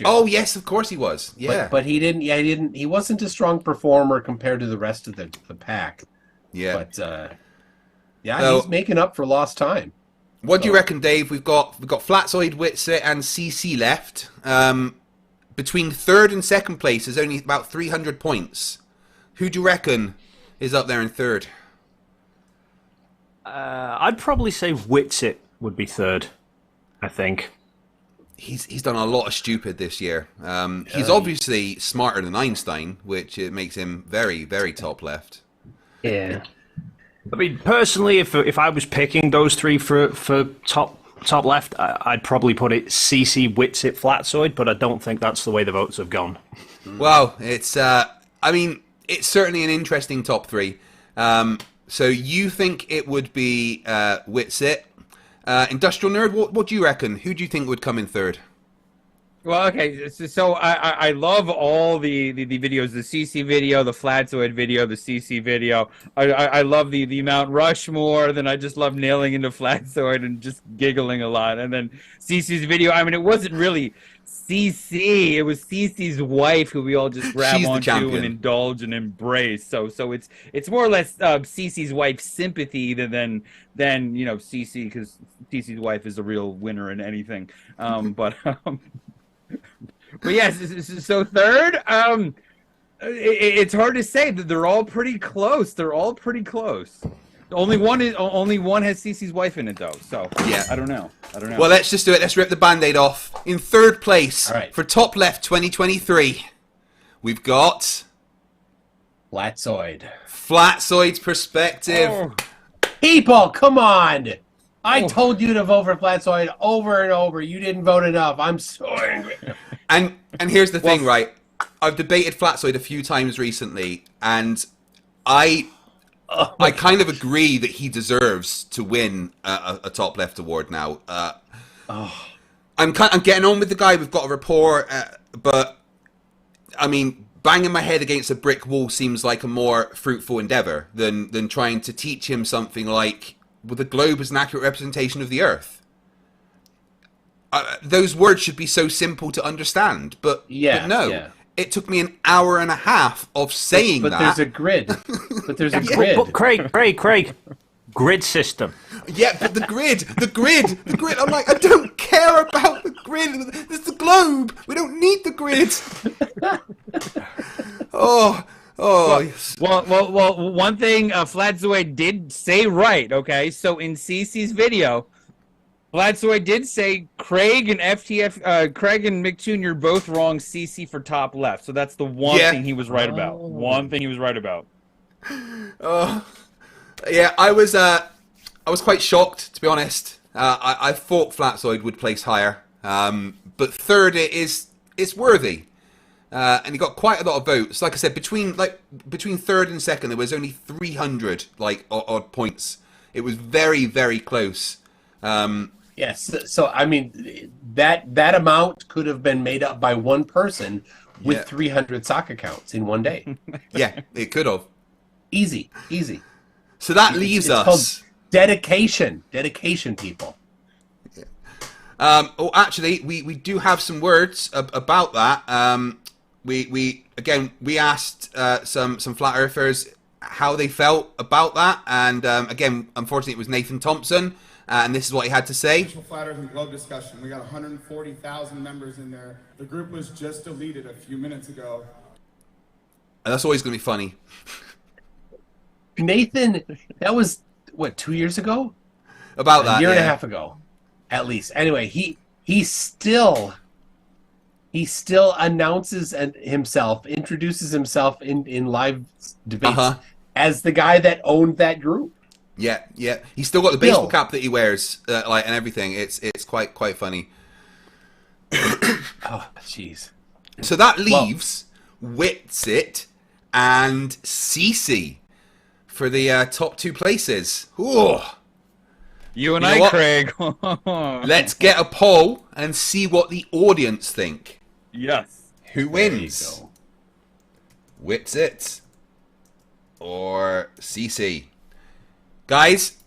S1: Oh yes, of course he was. Yeah,
S2: but he didn't. Yeah, he wasn't a strong performer compared to the rest of the pack.
S1: Yeah,
S2: but he's making up for lost time.
S1: What do you reckon, Dave? We've got Flatsoid, Witsit, and CC left. between third and second place is only about 300 points. Who do you reckon is up there in third?
S10: I'd probably say Witsit would be third, I think.
S1: He's done a lot of stupid this year. He's obviously smarter than Einstein, which makes him very, very top left.
S2: Yeah.
S10: I mean, personally, if I was picking those three for top left, I'd probably put it CC, Witsit, Flatsoid, but I don't think that's the way the votes have gone.
S1: Well, it's it's certainly an interesting top three. So you think it would be Witsit? Industrial Nerd, what do you reckon? Who do you think would come in third?
S9: Well, okay, so I love all the videos, the CC video, the Flatsoid video, the CC video. I love the Mount Rushmore, then I just love nailing into Flatsoid and just giggling a lot. And then CC's video, I mean, it wasn't really CC, it was CC's wife who we all just grab onto and indulge and embrace. So it's more or less CC's wife's sympathy than CC, because CC's wife is a real winner in anything. But yes, so third, it's hard to say that they're all pretty close. Only one has CC's wife in it though. So yeah, I don't know.
S1: Well, let's just do it. Let's rip the Band-Aid off. In third place for Top Left 2023, we've got
S2: Flatsoid.
S1: Flatsoid's perspective.
S2: Oh. People, come on! I told you to vote for Flatsoid over and over. You didn't vote enough. I'm so angry.
S1: And here's the thing, right? I've debated Flatsoid a few times recently, and I kind of agree that he deserves to win a Top Left award now. I'm getting on with the guy. We've got a rapport, but I mean, banging my head against a brick wall seems like a more fruitful endeavor than trying to teach him something like, well, the globe is an accurate representation of the Earth. Those words should be so simple to understand, but no. Yeah. It took me an hour and a half of saying that.
S2: But there's a grid.
S10: But Craig, grid system.
S1: Yeah, but the grid. I'm like, I don't care about the grid. It's the globe. We don't need the grid.
S9: Well, one thing Flatsoid did say right, okay? So in CC's video, Flatsoid did say Craig and MCToon, you're both wrong. CC for top left. So that's the one thing he was right about. One thing he was right about.
S1: Yeah, I was quite shocked, to be honest. I thought Flatsoid would place higher, but third it's worthy, and he got quite a lot of votes. Like I said, between third and second, there was only 300 odd points. It was very, very close.
S2: Yes, so I mean that amount could have been made up by one person with 300 sock accounts in one day.
S1: Yeah, it could have.
S2: Easy.
S1: So that leaves us
S2: called dedication, people.
S1: Actually, we do have some words about that. We asked some flat earthers how they felt about that, and again, unfortunately, it was Nathan Thompson. And this is what he had to say.
S13: Flat Earth and Globe discussion. We got 140,000 members in there. The group was just deleted a few minutes ago.
S1: And that's always going to be funny.
S2: Nathan, that was, 2 years ago?
S1: About that,
S2: a year and a half ago, at least. Anyway, he still announces introduces himself in live debates as the guy that owned that group.
S1: Yeah. He's still got the baseball cap that he wears, and everything. It's quite funny.
S2: Oh, jeez.
S1: So that leaves Witsit and CC for the top two places. Ooh.
S9: You and I, Craig.
S1: Let's get a poll and see what the audience think.
S9: Yes.
S1: Who wins? Witsit or CC? Guys,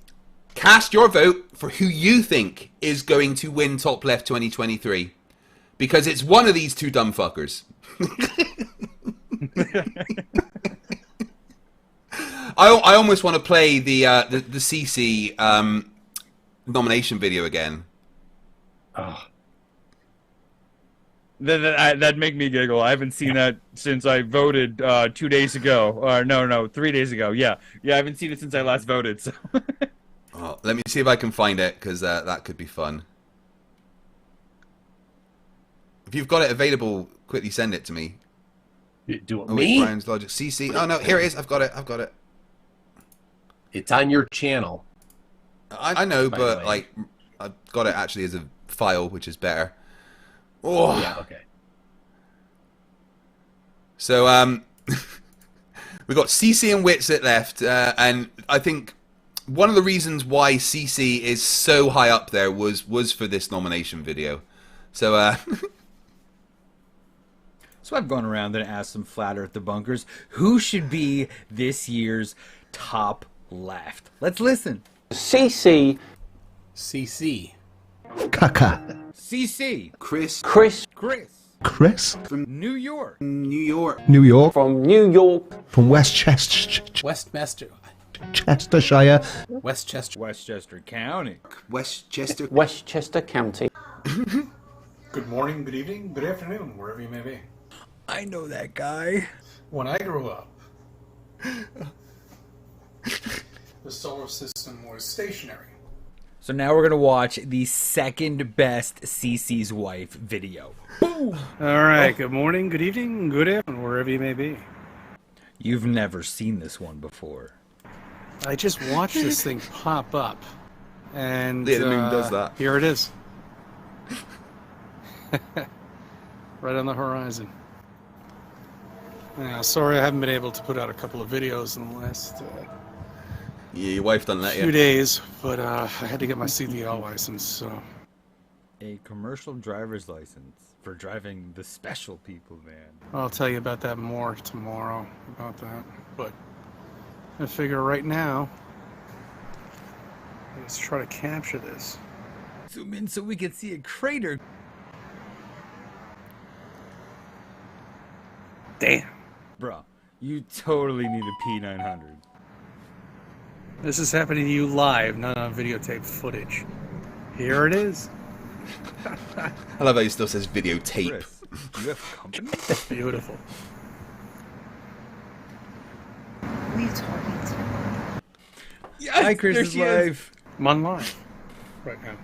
S1: cast your vote for who you think is going to win Top Left 2023. Because it's one of these two dumb fuckers. I almost want to play the CC nomination video again.
S2: Oh.
S9: That'd make me giggle. I haven't seen that since I voted 2 days ago. Or no, 3 days ago. Yeah, I haven't seen it since I last voted. So.
S1: Oh, let me see if I can find it, because that could be fun. If you've got it available, quickly send it to me.
S2: You do it
S1: Oh,
S2: me?
S1: Brian's Logic. CC. Oh, no, here it is. I've got it.
S2: It's on your channel.
S1: I know, but, like, I've got it actually as a file, which is better. Oh.
S2: Yeah, okay.
S1: So, we've got CC and Witsit left, and I think one of the reasons why CC is so high up there was for this nomination video. So,
S9: So I've gone around and asked some flat earth debunkers who should be this year's top left. Let's listen.
S14: CC.
S2: CC.
S14: Kaka.
S9: CC.
S14: Chris.
S9: From New York.
S14: New York. From New York.
S15: From Westchester. Chestershire.
S9: Westchester County.
S14: Westchester County.
S16: Good morning, good evening, good afternoon, wherever you may be.
S9: I know that guy.
S16: When I grew up, the solar system was stationary.
S9: So now we're going to watch the second best CC's wife video.
S16: All right, good morning, good evening, good afternoon, wherever you may be.
S9: You've never seen this one before.
S16: I just watched this thing pop up, and
S1: Yeah, the moon does that.
S16: Here it is. Right on the horizon. Yeah, sorry I haven't been able to put out a couple of videos in the last
S1: yeah, your wife done that,
S16: few days, but I had to get my CDL license, so...
S9: A commercial driver's license for driving the special people, man.
S16: I'll tell you about that more tomorrow, about that, but I figure right now, let's try to capture this.
S9: Zoom in so we can see a crater.
S16: Damn.
S9: Bro, you totally need a P900.
S16: This is happening to you live, not on videotape footage. Here it is.
S1: I love how he still says videotape.
S9: Chris, you have company?
S16: Beautiful.
S17: Who are you talking to?
S9: Yes, hi, Chris is live.
S16: I'm on live right now.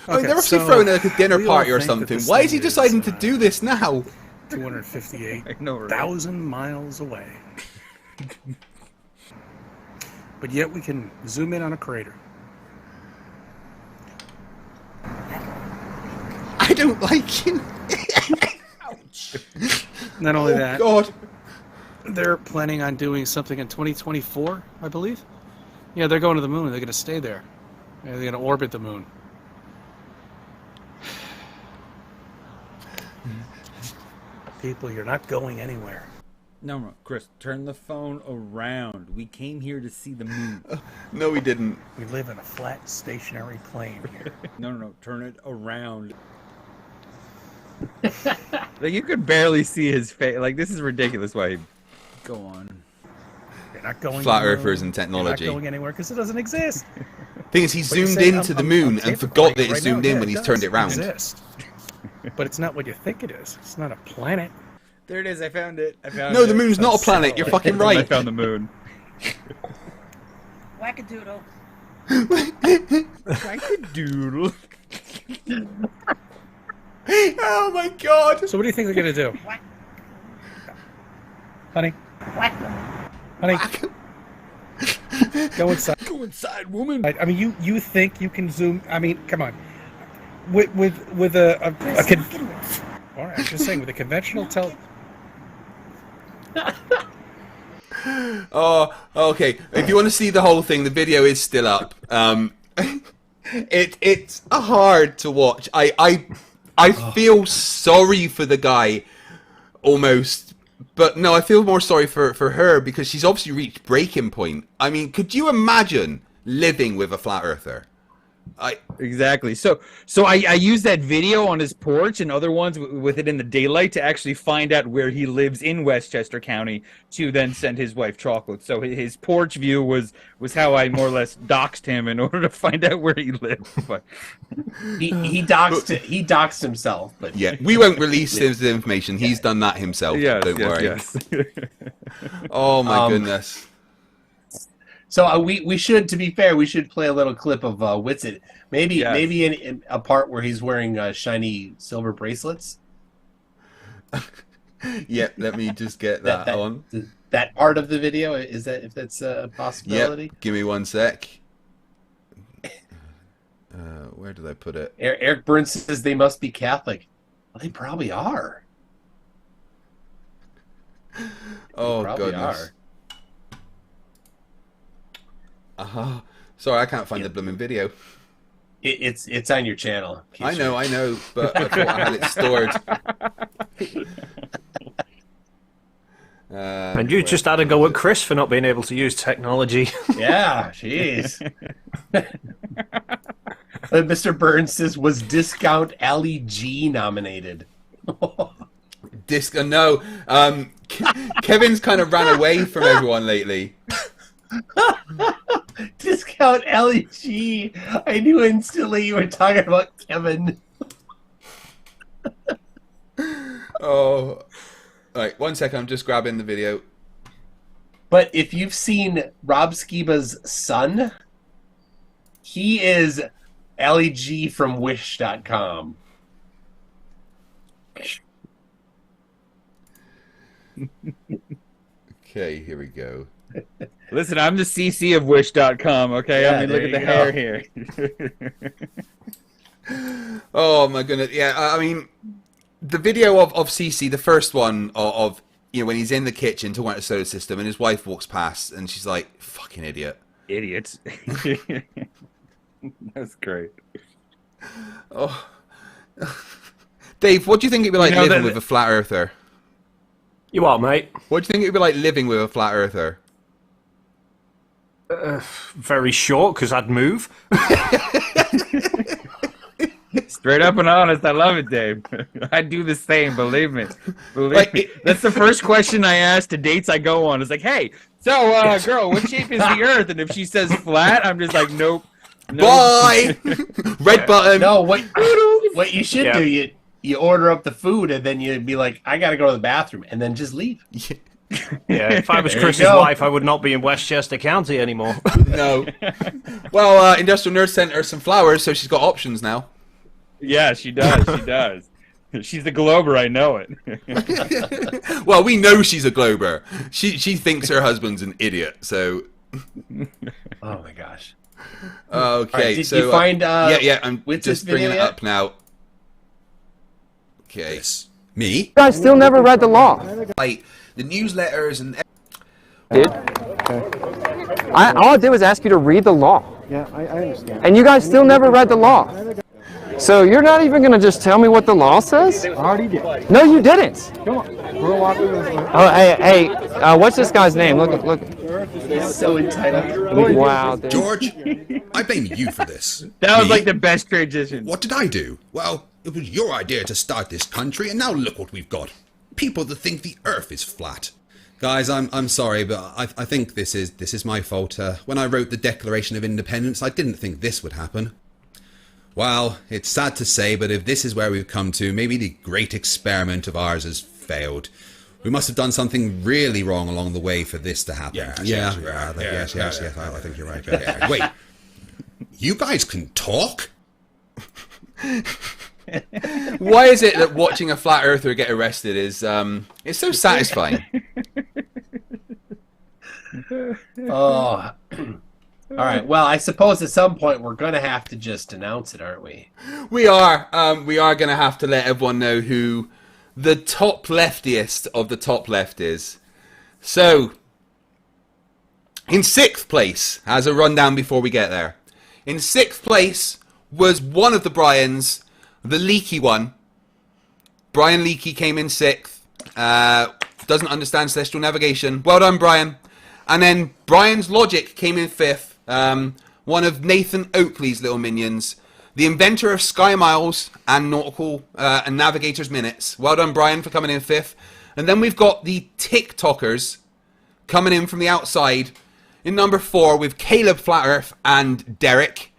S1: Okay, they're obviously throwing like a dinner party or something. Why is he deciding to do this now?
S16: 258,000 miles away. But yet we can zoom in on a crater.
S1: I don't like him.
S16: Ouch. Not only that,
S1: God.
S16: They're planning on doing something in 2024, I believe. Yeah, they're going to the moon. They're going to stay there. They're going to orbit the moon. People, you're not going anywhere.
S9: No, Chris, turn the phone around. We came here to see the moon.
S1: No, we didn't.
S16: We live in a flat, stationary plane here.
S9: No, turn it around. Like, you could barely see his face. Like, this is ridiculous. Why? Go on.
S16: You're not going
S1: Flat
S16: anywhere.
S1: earthers and technology.
S16: You're not going anywhere because it doesn't exist.
S1: Thing is, he zoomed into the moon and forgot that it zoomed in when he's turned it around.
S16: Exist. But it's not what you think it is. It's not a planet.
S9: There it is. I found it.
S1: No, the moon's not a planet. You're fucking right.
S9: I found the moon.
S17: Wackadoodle.
S9: Wackadoodle.
S1: Oh my God.
S16: So what do you think they're gonna do? Honey? Honey? Go inside.
S9: Go inside, woman.
S16: I mean, you think you can zoom? I mean, come on. With a all right, I'm just saying, with a conventional
S1: Oh, okay. If you want to see the whole thing, the video is still up. It's hard to watch. I feel sorry for the guy, almost. But no, I feel more sorry for her because she's obviously reached breaking point. I mean, could you imagine living with a flat earther?
S9: Exactly. So I use that video on his porch and other ones with it in the daylight to actually find out where he lives in Westchester County to then send his wife chocolate. So his porch view was how I more or less doxed him in order to find out where he lived. But
S2: he doxed himself. But
S1: yeah, we won't release his information. He's done that himself.
S9: Yes,
S1: Don't worry.
S9: Yes.
S1: Oh my goodness.
S2: So we should, to be fair, we should play a little clip of Witsit. Maybe in a part where he's wearing shiny silver bracelets.
S1: Yeah, let me just get that on.
S2: That part of the video, is that if that's a possibility?
S1: Yep. Give me 1 sec. Where did I put it?
S2: Eric Burns says they must be Catholic. Well, they probably are.
S1: Oh
S2: probably
S1: goodness. Sorry, I can't find the blooming video.
S2: It's on your channel.
S1: I know, but I thought I had it stored.
S10: And you just had a go at Chris for not being able to use technology.
S2: Yeah, jeez. Mr. Burns says, was Discount Ali G nominated?
S1: No. Kevin's kind of ran away from everyone lately.
S2: Discount LEG. I knew instantly you were talking about Kevin.
S1: Oh. Alright, 1 second, I'm just grabbing the video.
S2: But if you've seen Rob Skiba's son, he is LEG from Wish.com.
S1: Okay, here we go.
S9: Listen, I'm the CC of Wish.com, okay?
S2: Yeah,
S9: I mean, look at the hair here.
S1: Oh my goodness. Yeah, I mean, the video of CC, the first one of when he's in the kitchen talking about the solar system and his wife walks past and she's like, fucking idiot.
S9: Idiots. That's great.
S1: Oh. Dave, what do you think it'd be like living with a flat earther?
S10: You what, mate?
S1: What do you think it'd be like living with a flat earther?
S10: Very short, because I'd move.
S9: Straight up and honest, I love it, Dave. I do the same, believe me. Believe me. That's the first question I ask to dates I go on. It's like, hey, so, girl, what shape is the Earth? And if she says flat, I'm just like, nope.
S1: Bye! Red button.
S2: No, what you should do, you order up the food and then you'd be like, I gotta go to the bathroom, and then just leave.
S10: Yeah, if I was Chris's wife, I would not be in Westchester County anymore.
S1: No. Well, Industrial Nerd sent her some flowers, so she's got options now.
S9: Yeah, she does. She does. She's the Glober, I know it.
S1: Well, we know she's a Glober. She thinks her husband's an idiot, so...
S2: Oh my gosh.
S1: Okay,
S2: right, did
S1: so...
S2: you find...
S1: I'm just bringing it up now. Okay.
S15: Yes. Me?
S18: You guys still never read the law.
S15: Like, the newsletters and...
S18: Did? All I did was ask you to read the law.
S19: Yeah, I understand.
S18: And you guys still never read the law. So you're not even going to just tell me what the law says?
S19: I already did.
S18: No, you didn't.
S19: Come on. We're walking this way.
S18: Oh, hey, what's this guy's name? Look.
S2: He's so entitled.
S18: Wow, dude.
S15: George, I blame you for this.
S9: That was like the best transition.
S15: What did I do? Well, it was your idea to start this country, and now look what we've got. People that think the Earth is flat. Guys, I'm sorry, but I think this is my fault. When I wrote the Declaration of Independence, I didn't think this would happen. Well, it's sad to say, but if this is where we've come to, maybe the great experiment of ours has failed. We must have done something really wrong along the way for this to happen. Yes, I think you're right. Wait, you guys can talk?
S1: Why is it that watching a flat earther get arrested is it's so satisfying?
S2: Oh. All right. Well, I suppose at some point we're going to have to just announce it, aren't we?
S1: We are. We are going to have to let everyone know who the top leftiest of the top left is. So, in 6th place, as a rundown before we get there. In 6th place was one of the Bryans, the Leaky one. Brian Leaky came in 6th. Doesn't understand celestial navigation. Well done, Brian. And then Brian's Logic came in 5th. one of Nathan Oakley's little minions, the inventor of Sky Miles and Nautical and Navigator's Minutes. Well done, Brian, for coming in 5th. And then we've got the TikTokers coming in from the outside in number 4 with Caleb Flat Earth and Derek.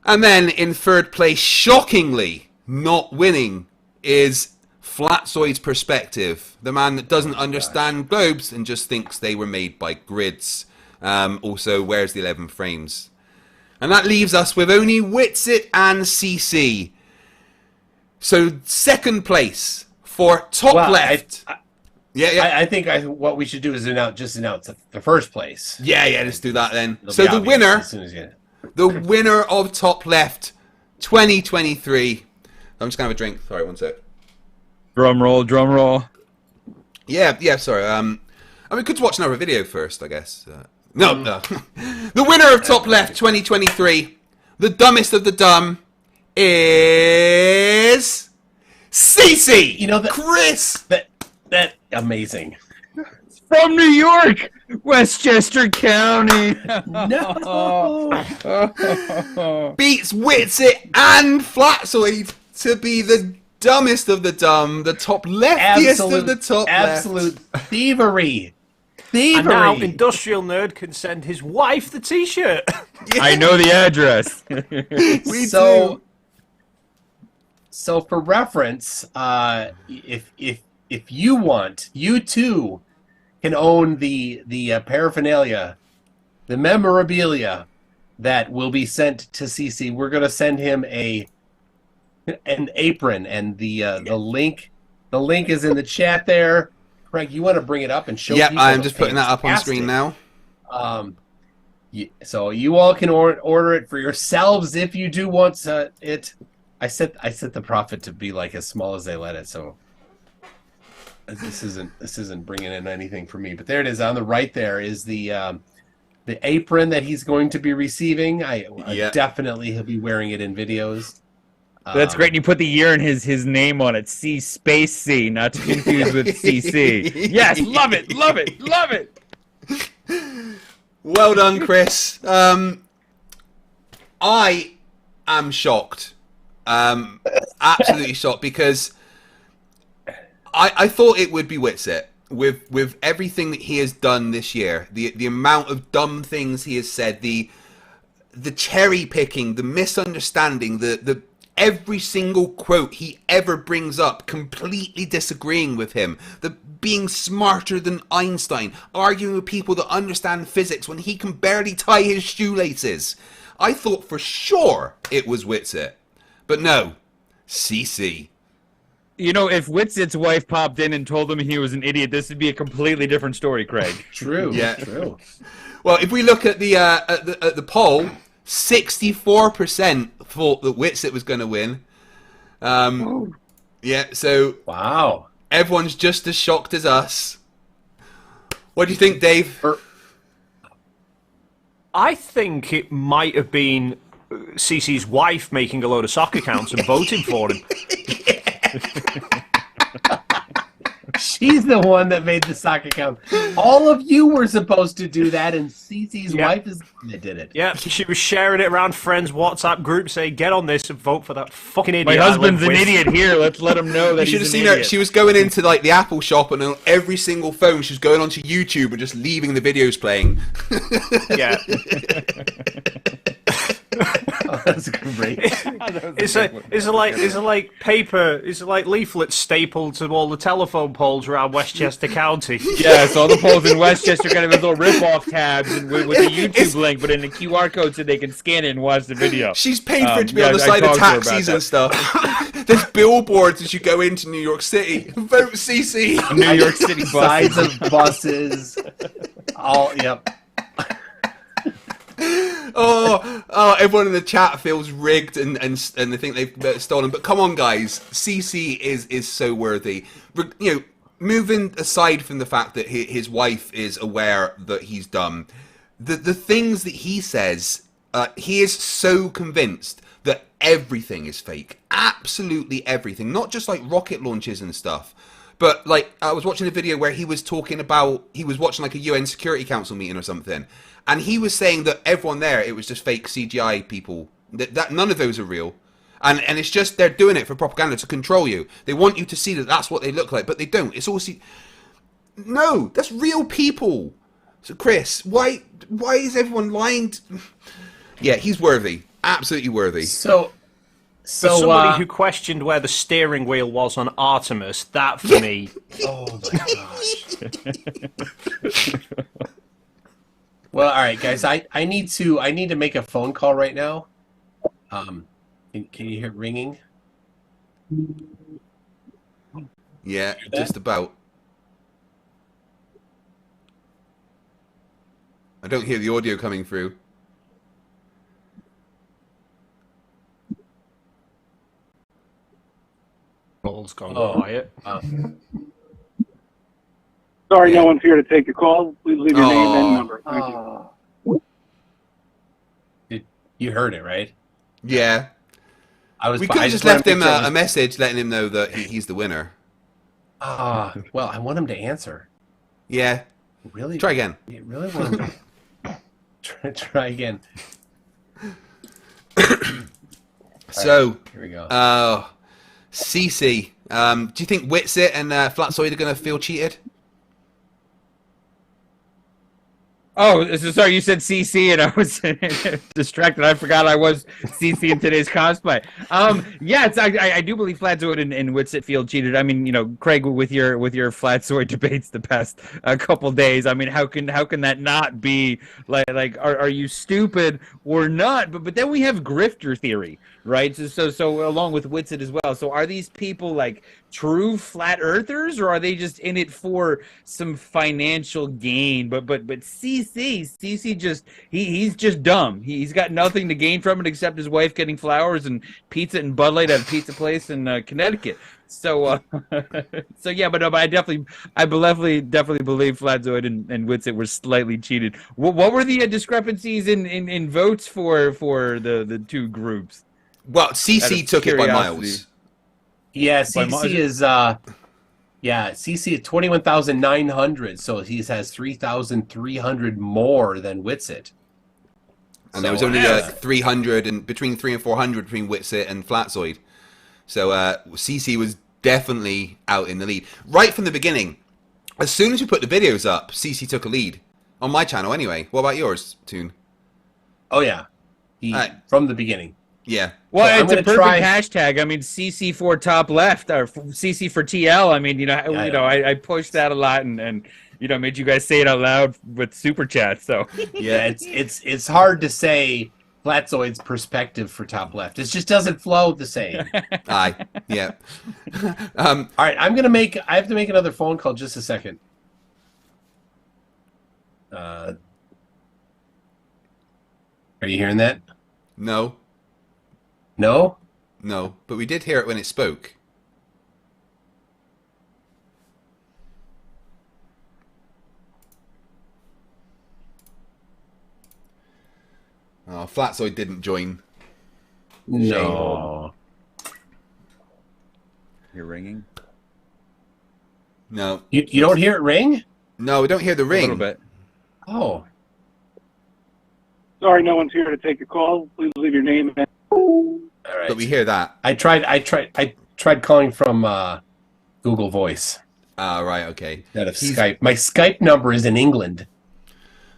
S1: And then in 3rd place, shockingly not winning, is Flatzoid's Perspective, the man that doesn't understand globes and just thinks they were made by grids. Also, where's the 11 frames? And that leaves us with only Witsit and CC. So 2nd place for top left.
S2: I think what we should do is announce the 1st place.
S1: Yeah, let's do that then.
S2: It'll
S1: So
S2: be
S1: the
S2: obvious
S1: winner,
S2: as soon as you...
S1: the winner of top left 2023. I'm just gonna have a drink. Sorry, one sec.
S9: Drum roll, drum roll.
S1: Yeah. Sorry. I mean, could watch another video first, I guess. No. The winner of top left 2023, the dumbest of the dumb, is CC.
S2: You know that
S1: Chris.
S2: That amazing.
S9: From New York, Westchester County.
S2: No.
S1: Beats Witsit and Flatzoid to be the dumbest of the dumb, the top leftiest of the top
S2: absolute
S1: left.
S2: thievery.
S10: And now Industrial Nerd can send his wife the T-shirt.
S9: I know the address.
S1: We do.
S2: So for reference, if you want, you too can own the paraphernalia, the memorabilia that will be sent to CC. We're going to send him an apron, and the link is in the chat there. Craig, you want to bring it up and show people?
S1: Yeah, I'm just putting that up on screen now.
S2: So you all can order it for yourselves if you do want it. I set the profit to be like as small as they let it, so this isn't bringing in anything for me. But there it is on the right. There is the apron that he's going to be receiving. I definitely he'll be wearing it in videos.
S9: That's great. And you put the year and his name on it. C space C, not to confuse with CC. Yes, love it.
S1: Well done, Chris. I am shocked. Absolutely shocked, because I thought it would be Witsit. With everything that he has done this year, the amount of dumb things he has said, the cherry picking, the misunderstanding, the every single quote he ever brings up completely disagreeing with him, the being smarter than Einstein, arguing with people that understand physics when he can barely tie his shoelaces. I thought for sure it was Witsit, but no, CC.
S9: You know, if Witsit's wife popped in and told him he was an idiot, this would be a completely different story, Craig.
S2: True.
S1: Yeah.
S2: True.
S1: Well, if we look at the poll, 64% thought that Witsit was going to win. Yeah, so
S2: wow,
S1: everyone's just as shocked as us. What do you think, Dave?
S10: I think it might have been Cece's wife making a load of sock accounts and voting for him.
S2: She's the one that made the sock account. All of you were supposed to do that, and Cece's wife is the one that did it.
S10: Yeah, she was sharing it around friends' WhatsApp group saying, get on this and vote for that fucking idiot.
S9: My husband's an idiot here. Let's let him know that
S1: you should
S9: he's
S1: have
S9: an
S1: seen
S9: idiot.
S1: her. She was going into like the Apple shop, and on every single phone she was going onto YouTube and just leaving the videos playing.
S10: Yeah.
S2: Oh, that's great.
S10: It's like leaflets stapled to all the telephone poles around Westchester County.
S9: Yeah, so all the polls in Westchester kind of has little rip-off tabs and with the YouTube link, but in the QR code so they can scan it and watch the video.
S1: She's paid for it to be on the side of taxis and stuff. There's billboards as you go into New York City. Vote CC.
S9: New York City buses.
S2: Sides of buses. All, yep.
S1: Oh, everyone in the chat feels rigged and they think they've stolen. But come on, guys, CC is so worthy. You know, moving aside from the fact that his wife is aware that he's dumb, the things that he says, he is so convinced that everything is fake. Absolutely everything. Not just like rocket launches and stuff, But like, I was watching a video where he was talking about he was watching like a UN Security Council meeting or something, and he was saying that everyone there it was just fake CGI people. That none of those are real. And it's just they're doing it for propaganda to control you. They want you to see that that's what they look like, but they don't. It's all no, that's real people. So Chris, why is everyone lying? Yeah, he's worthy, absolutely worthy.
S10: For somebody who questioned where the steering wheel was on Artemis, that for me.
S2: Oh my gosh. Well, all right, guys. I need to make a phone call right now. Can you hear it ringing?
S1: Yeah, just about. I don't hear the audio coming through.
S10: Ball's gone quiet.
S11: Sorry, no one's here to take your call. Please leave your name and number. Thank you.
S2: You heard it, right?
S1: Yeah. We could have just left him a message letting him know that he's the winner.
S2: Well, I want him to answer.
S1: Yeah.
S2: Really?
S1: Try again.
S2: You really want him to try again.
S1: So,
S2: right, here we go.
S1: CC, do you think Witsit and Flatsoid are going to feel cheated?
S9: Oh, so sorry, you said CC and I was distracted. I forgot I was CC in today's cosplay. Yeah, I do believe Flatzoid and Witsit feel cheated. I mean, you know, Craig, with your Flatzoid debates the past couple days, I mean, how can that not be like are you stupid or not? But then we have grifter theory, right? So along with Witsit as well. So are these people like true flat earthers, or are they just in it for some financial gain? But CC just he's just dumb. He's got nothing to gain from it except his wife getting flowers and pizza and Bud Light at a pizza place in Connecticut. So yeah, but I definitely believe Flatzoid and Witsit were slightly cheated. What were the discrepancies in votes for the two groups?
S1: Well, CC took it by miles.
S2: Yeah, CC is CC at 21,900, so he has 3,300 more than Witsit.
S1: And there was only 300 and between 300 and 400 between Witsit and Flatzoid. So CC was definitely out in the lead right from the beginning. As soon as we put the videos up, CC took a lead on my channel. Anyway, what about yours, Toon?
S2: Oh yeah, from the beginning.
S1: Yeah.
S9: Well, so it's a perfect hashtag. I mean, CC for top left or CC for TL. I mean, I pushed that a lot and made you guys say it out loud with super chat. So
S2: yeah, it's hard to say Flatzoid's perspective for top left. It just doesn't flow the same.
S1: Aye. Yeah.
S2: All right, I have to make another phone call. Just a second. Are you hearing that?
S1: No.
S2: No?
S1: No, but we did hear it when it spoke. Oh, Flatzoid didn't join.
S2: No.
S9: You're ringing?
S1: No.
S2: You don't hear it ring?
S1: No, we don't hear the ring.
S9: A little bit.
S2: Oh.
S11: Sorry, no one's here to take your call. Please leave your name and...
S2: All right.
S1: But we hear that.
S2: I tried calling from Google Voice.
S1: Right, okay.
S2: Instead of Skype. My Skype number is in England.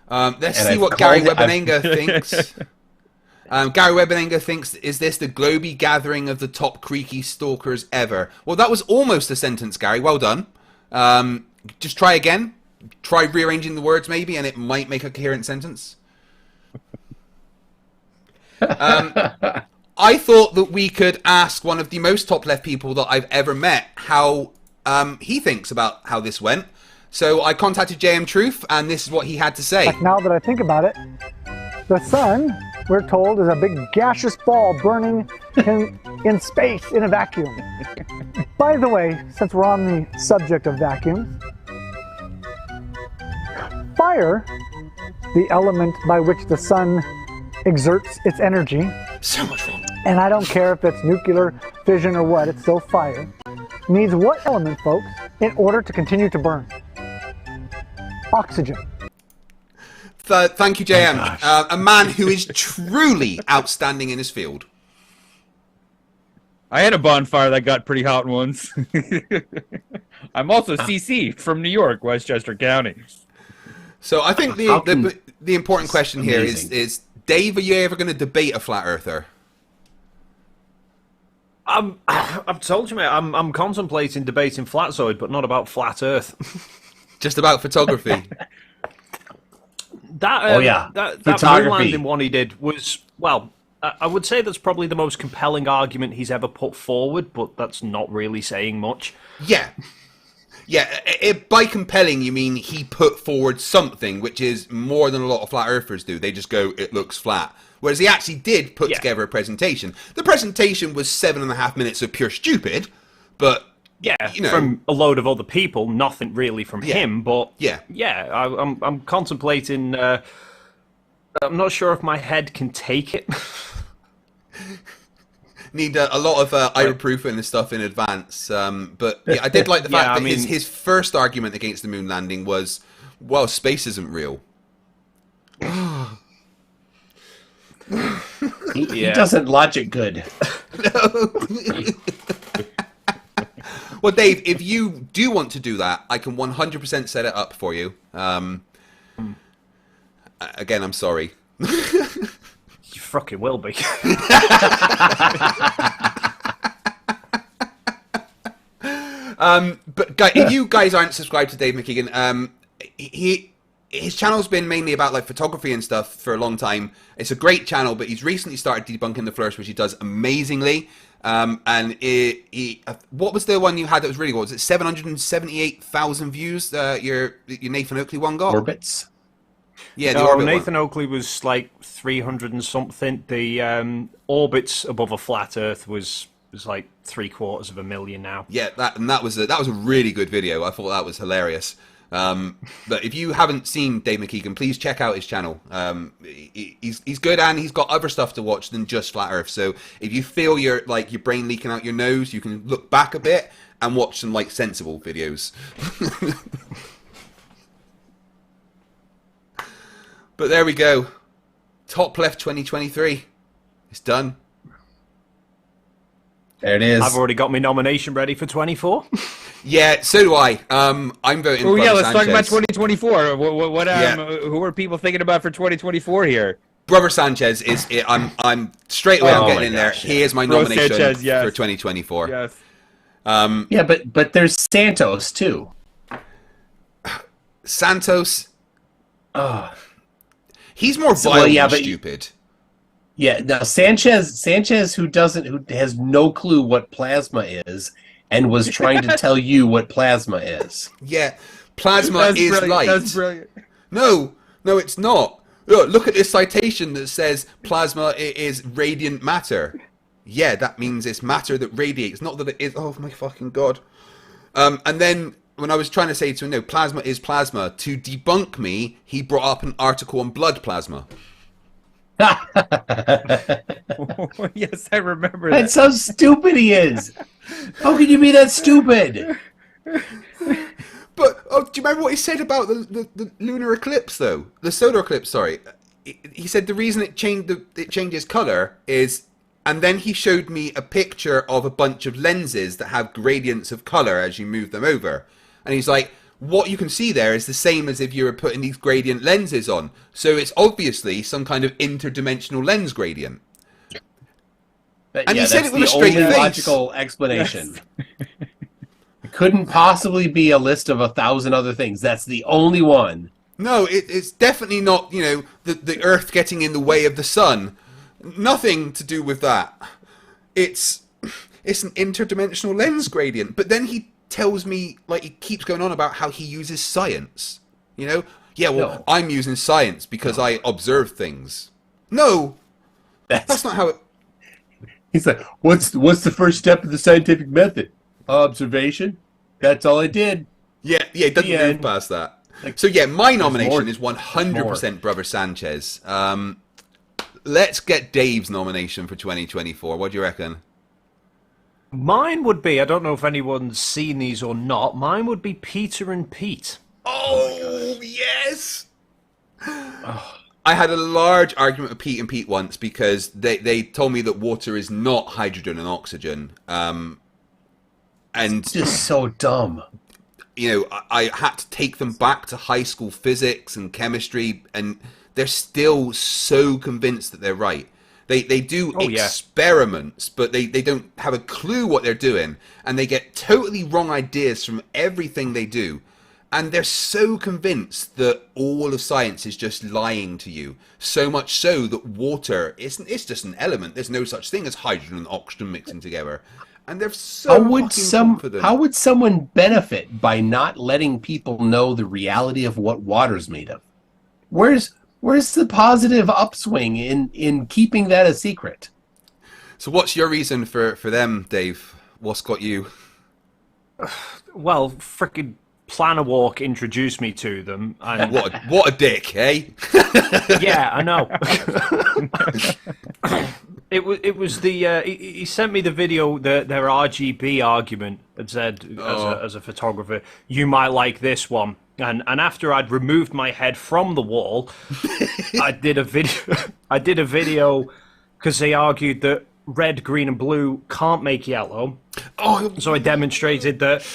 S1: Let's see what Gary Webenenga thinks. Gary Webenenga thinks, is this the Globy gathering of the top creaky stalkers ever? Well, that was almost a sentence, Gary. Well done. Just try again. Try rearranging the words, maybe, and it might make a coherent sentence. I thought that we could ask one of the most top left people that I've ever met how he thinks about how this went. So I contacted JM Truth, and this is what he had to say.
S20: Now that I think about it, the sun, we're told, is a big gaseous ball burning in space in a vacuum. By the way, since we're on the subject of vacuums, fire, the element by which the sun exerts its energy.
S1: So much wrong.
S20: And I don't care if it's nuclear fission or what, it's still fire. Needs what element, folks, in order to continue to burn. Oxygen.
S1: Thank you, JM. A man who is truly outstanding in his field.
S9: I had a bonfire that got pretty hot once. I'm also CC from New York, Westchester County.
S1: So I think the important question here is Dave, are you ever going to debate a flat earther?
S10: I've told you, mate. I'm contemplating debating Flatzoid, but not about flat Earth.
S1: Just about photography.
S10: That moon landing one he did was, well, I would say that's probably the most compelling argument he's ever put forward, but that's not really saying much.
S1: Yeah. Yeah, by compelling, you mean he put forward something, which is more than a lot of flat earthers do. They just go, it looks flat. Whereas he actually did put together a presentation. The presentation was 7.5 minutes of pure stupid, but...
S10: Yeah,
S1: you know,
S10: from a load of other people, nothing really from him, but... I'm contemplating... I'm not sure if my head can take it.
S1: Need a lot of ibuprofen and stuff in advance. But yeah, I did like the fact that his first argument against the moon landing was, well, space isn't real.
S2: He doesn't logic good.
S1: Well, Dave, if you do want to do that, I can 100% set it up for you. Again, I'm sorry.
S10: You fucking will be.
S1: But if you guys aren't subscribed to Dave McKeegan, his channel's been mainly about like photography and stuff for a long time. It's a great channel, but he's recently started debunking the Flerfs, which he does amazingly. And what was the one you had that was really good? Was it 778,000 views? Your Nathan Oakley one got?
S2: Orbits.
S1: Yeah, the orbit
S10: Nathan
S1: one.
S10: Oakley was like 300 and something. The orbits above a flat Earth was like 750,000 now.
S1: Yeah, that was a really good video. I thought that was hilarious. But if you haven't seen Dave McKeegan, please check out his channel. He's good, and he's got other stuff to watch than just Flat Earth. So if you feel your brain leaking out your nose, you can look back a bit and watch some like sensible videos. But there we go. Top Left 2023. It's done.
S2: There it is.
S10: I've already got my nomination ready for 24.
S1: Yeah, so do I. I'm voting.
S9: Oh yeah, let's
S1: Sanchez.
S9: talk about 2024. What who are people thinking about for 2024 here?
S1: Brother Sanchez is. I'm straight away. I'm getting in there. Here's my nomination
S9: Sanchez, yes.
S1: for 2024.
S9: Yes.
S2: Yeah, but there's Santos too.
S1: Santos. He's more violent and stupid.
S2: Yeah, now Sanchez, who has no clue what plasma is, and was trying to tell you what plasma is.
S1: Yeah, plasma
S9: That's
S1: is
S9: brilliant.
S1: light.
S9: That's brilliant.
S1: No, it's not. Look at this citation that says plasma is radiant matter. Yeah, that means it's matter that radiates, not that it is. Oh my fucking god! And then when I was trying to say to him, no, plasma is plasma. To debunk me, he brought up an article on blood plasma.
S9: Yes, I remember that.
S2: That's how stupid he is. How can you be that stupid?
S1: But do you remember what he said about the lunar eclipse, though? The solar eclipse, sorry. He said the reason it changes color is, and then he showed me a picture of a bunch of lenses that have gradients of color as you move them over, and he's like, what you can see there is the same as if you were putting these gradient lenses on. So it's obviously some kind of interdimensional lens gradient. And he said it with a straight face.
S2: That's the only logical explanation. It couldn't possibly be a list of 1,000 other things. That's the only one.
S1: No, it's definitely not, the Earth getting in the way of the sun. Nothing to do with that. It's an interdimensional lens gradient. But then he tells me, he keeps going on about how he uses science. Yeah, well, no. I'm using science because I observe things. No, that's not how it...
S2: He's like, what's the first step of the scientific method? Observation. That's all I did.
S1: Yeah, it doesn't move past that. So yeah, my nomination is 100% Brother Sanchez. Let's get Dave's nomination for 2024. What do you reckon?
S10: Mine would be, I don't know if anyone's seen these or not, mine would be Peter and Pete.
S1: Oh, yes! I had a large argument with Pete and Pete once because they told me that water is not hydrogen and oxygen. And
S2: it's just so dumb.
S1: You know, I had to take them back to high school physics and chemistry, and they're still so convinced that they're right. They do experiments, but they don't have a clue what they're doing, and they get totally wrong ideas from everything they do. And they're so convinced that all of science is just lying to you. So much so that water it's just an element. There's no such thing as hydrogen and oxygen mixing together. And they're so confident.
S2: How would someone benefit by not letting people know the reality of what water's made of? Where's the positive upswing in keeping that a secret?
S1: So what's your reason for them, Dave? What's got you?
S10: Well, frickin' Planner Walk introduced me to them, and
S1: what a dick, eh?
S10: Yeah, I know. It was the he sent me the video, their RGB argument, and said as a photographer, you might like this one. And after I'd removed my head from the wall, I did a video because they argued that red, green, and blue can't make yellow. So I demonstrated that.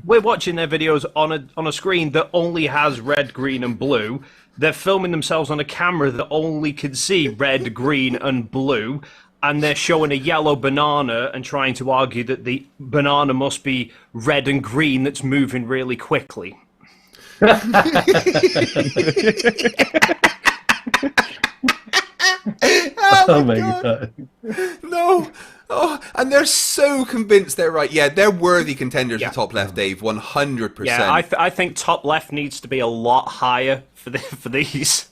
S10: We're watching their videos on a screen that only has red, green, and blue. They're filming themselves on a camera that only can see red, green, and blue. And they're showing a yellow banana and trying to argue that the banana must be red and green that's moving really quickly.
S2: Oh my God.
S1: No. Oh, and they're so convinced they're right. Yeah, they're worthy contenders for top left, Dave. 100%.
S10: Yeah, I think top left needs to be a lot higher for these.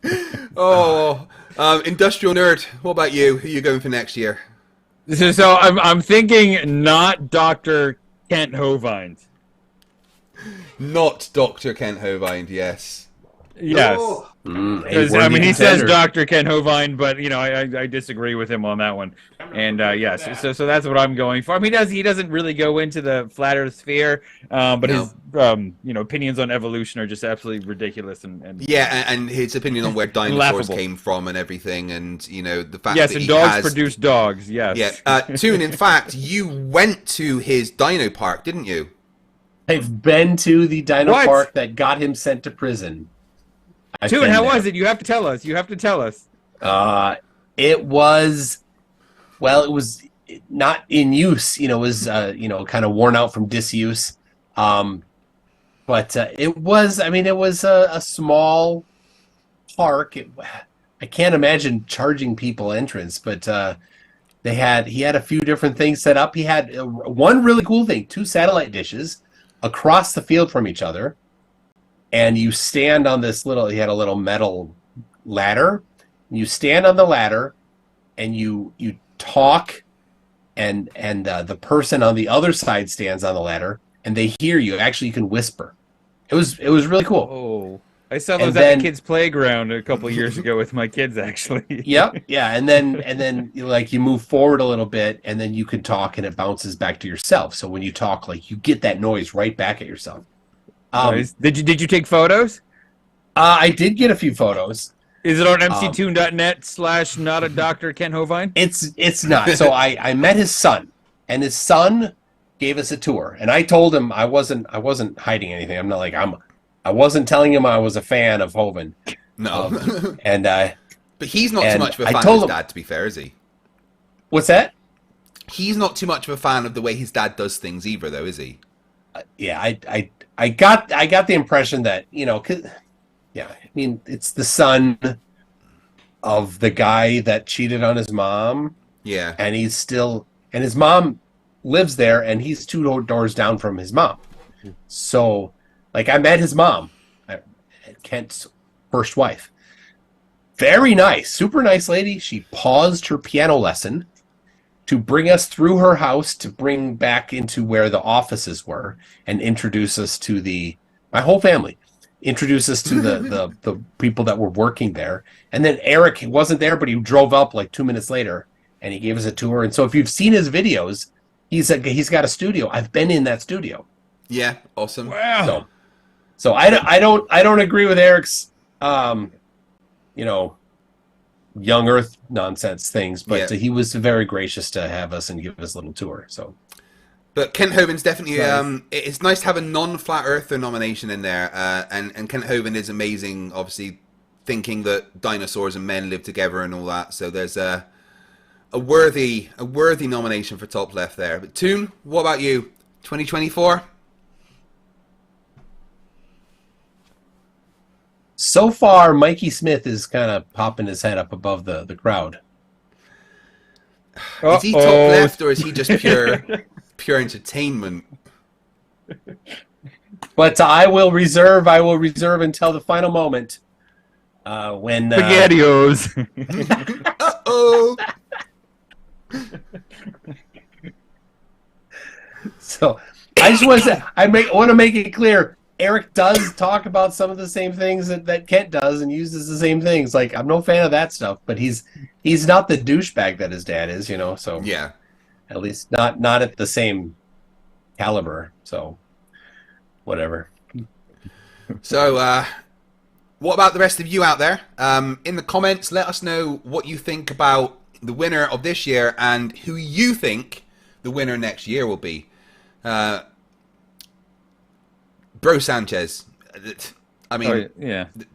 S1: Industrial Nerd. What about you? Who are you going for next year?
S9: So I'm thinking not Dr. Kent Hovind.
S1: Not Dr. Kent Hovind. Yes.
S9: Yes.
S1: Oh.
S9: I mean, he says Dr. Ken Hovind, but you know, I disagree with him on that one. And yes, so that's what I'm going for. I mean, he doesn't really go into the flat Earth sphere, but his opinions on evolution are just absolutely ridiculous and
S1: yeah, and his opinion on where dinosaurs came from and everything, and you know the fact that
S9: and dogs produce dogs. Yes.
S1: Yeah. Toon, in fact, you went to his dino park, didn't you?
S2: I've been to the dino park that got him sent to prison.
S9: Toon, how was it? You have to tell us.
S2: It was not in use. You know, it was kind of worn out from disuse. But it was. I mean, it was a small park. I can't imagine charging people entrance, but he had a few different things set up. He had one really cool thing: 2 satellite dishes across the field from each other. And you stand on this he had a little metal ladder. You stand on the ladder and you talk and the person on the other side stands on the ladder and they hear you. Actually, you can whisper. It was really cool.
S9: Oh, I saw those at the kids' playground a couple of years ago with my kids, actually.
S2: Yep. Yeah. And then you move forward a little bit and then you can talk and it bounces back to yourself. So when you talk, you get that noise right back at yourself.
S9: Nice. Did you take photos?
S2: I did get a few photos.
S9: Is it on mctoon.net/ not a Dr. Ken Hovind?
S2: It's not. So I met his son, and his son gave us a tour, and I told him I wasn't hiding anything. I'm not I wasn't telling him I was a fan of Hovind.
S1: No.
S2: But
S1: he's not too much of a fan of his dad, to be fair, is he?
S2: What's that?
S1: He's not too much of a fan of the way his dad does things either, though, is he?
S2: Yeah, I got the impression that, I mean, it's the son of the guy that cheated on his mom.
S1: Yeah.
S2: And his mom lives there and he's 2 doors down from his mom. So, I met his mom, Kent's first wife. Very nice, super nice lady. She paused her piano lesson to bring us through her house to bring back into where the offices were and introduce us to my whole family, introduce us to the people that were working there. And then Eric wasn't there, but he drove up 2 minutes later and he gave us a tour. And so if you've seen his videos, he's got a studio. I've been in that studio.
S1: Yeah, awesome.
S2: Wow. So I don't agree with Eric's young Earth nonsense things, but he was very gracious to have us and give us a little tour. So,
S1: but Kent Hovind's definitely it's nice to have a non-flat earther nomination in there, and Kent Hovind is amazing. Obviously, thinking that dinosaurs and men live together and all that. So there's a worthy nomination for top left there. But Toon, what about you? 2024.
S2: So far, Mikey Smith is kind of popping his head up above the crowd.
S1: Is he top left or is he just pure entertainment?
S2: But I will reserve until the final moment when
S9: SpaghettiOs.
S1: Uh-oh.
S2: So I just want to make it clear. Eric does talk about some of the same things that Kent does and uses the same things. Like, I'm no fan of that stuff, but he's not the douchebag that his dad is, so
S1: yeah,
S2: at least not at the same caliber. So whatever.
S1: So what about the rest of you out there? In the comments, let us know what you think about the winner of this year and who you think the winner next year will be. Bro Sanchez. I mean,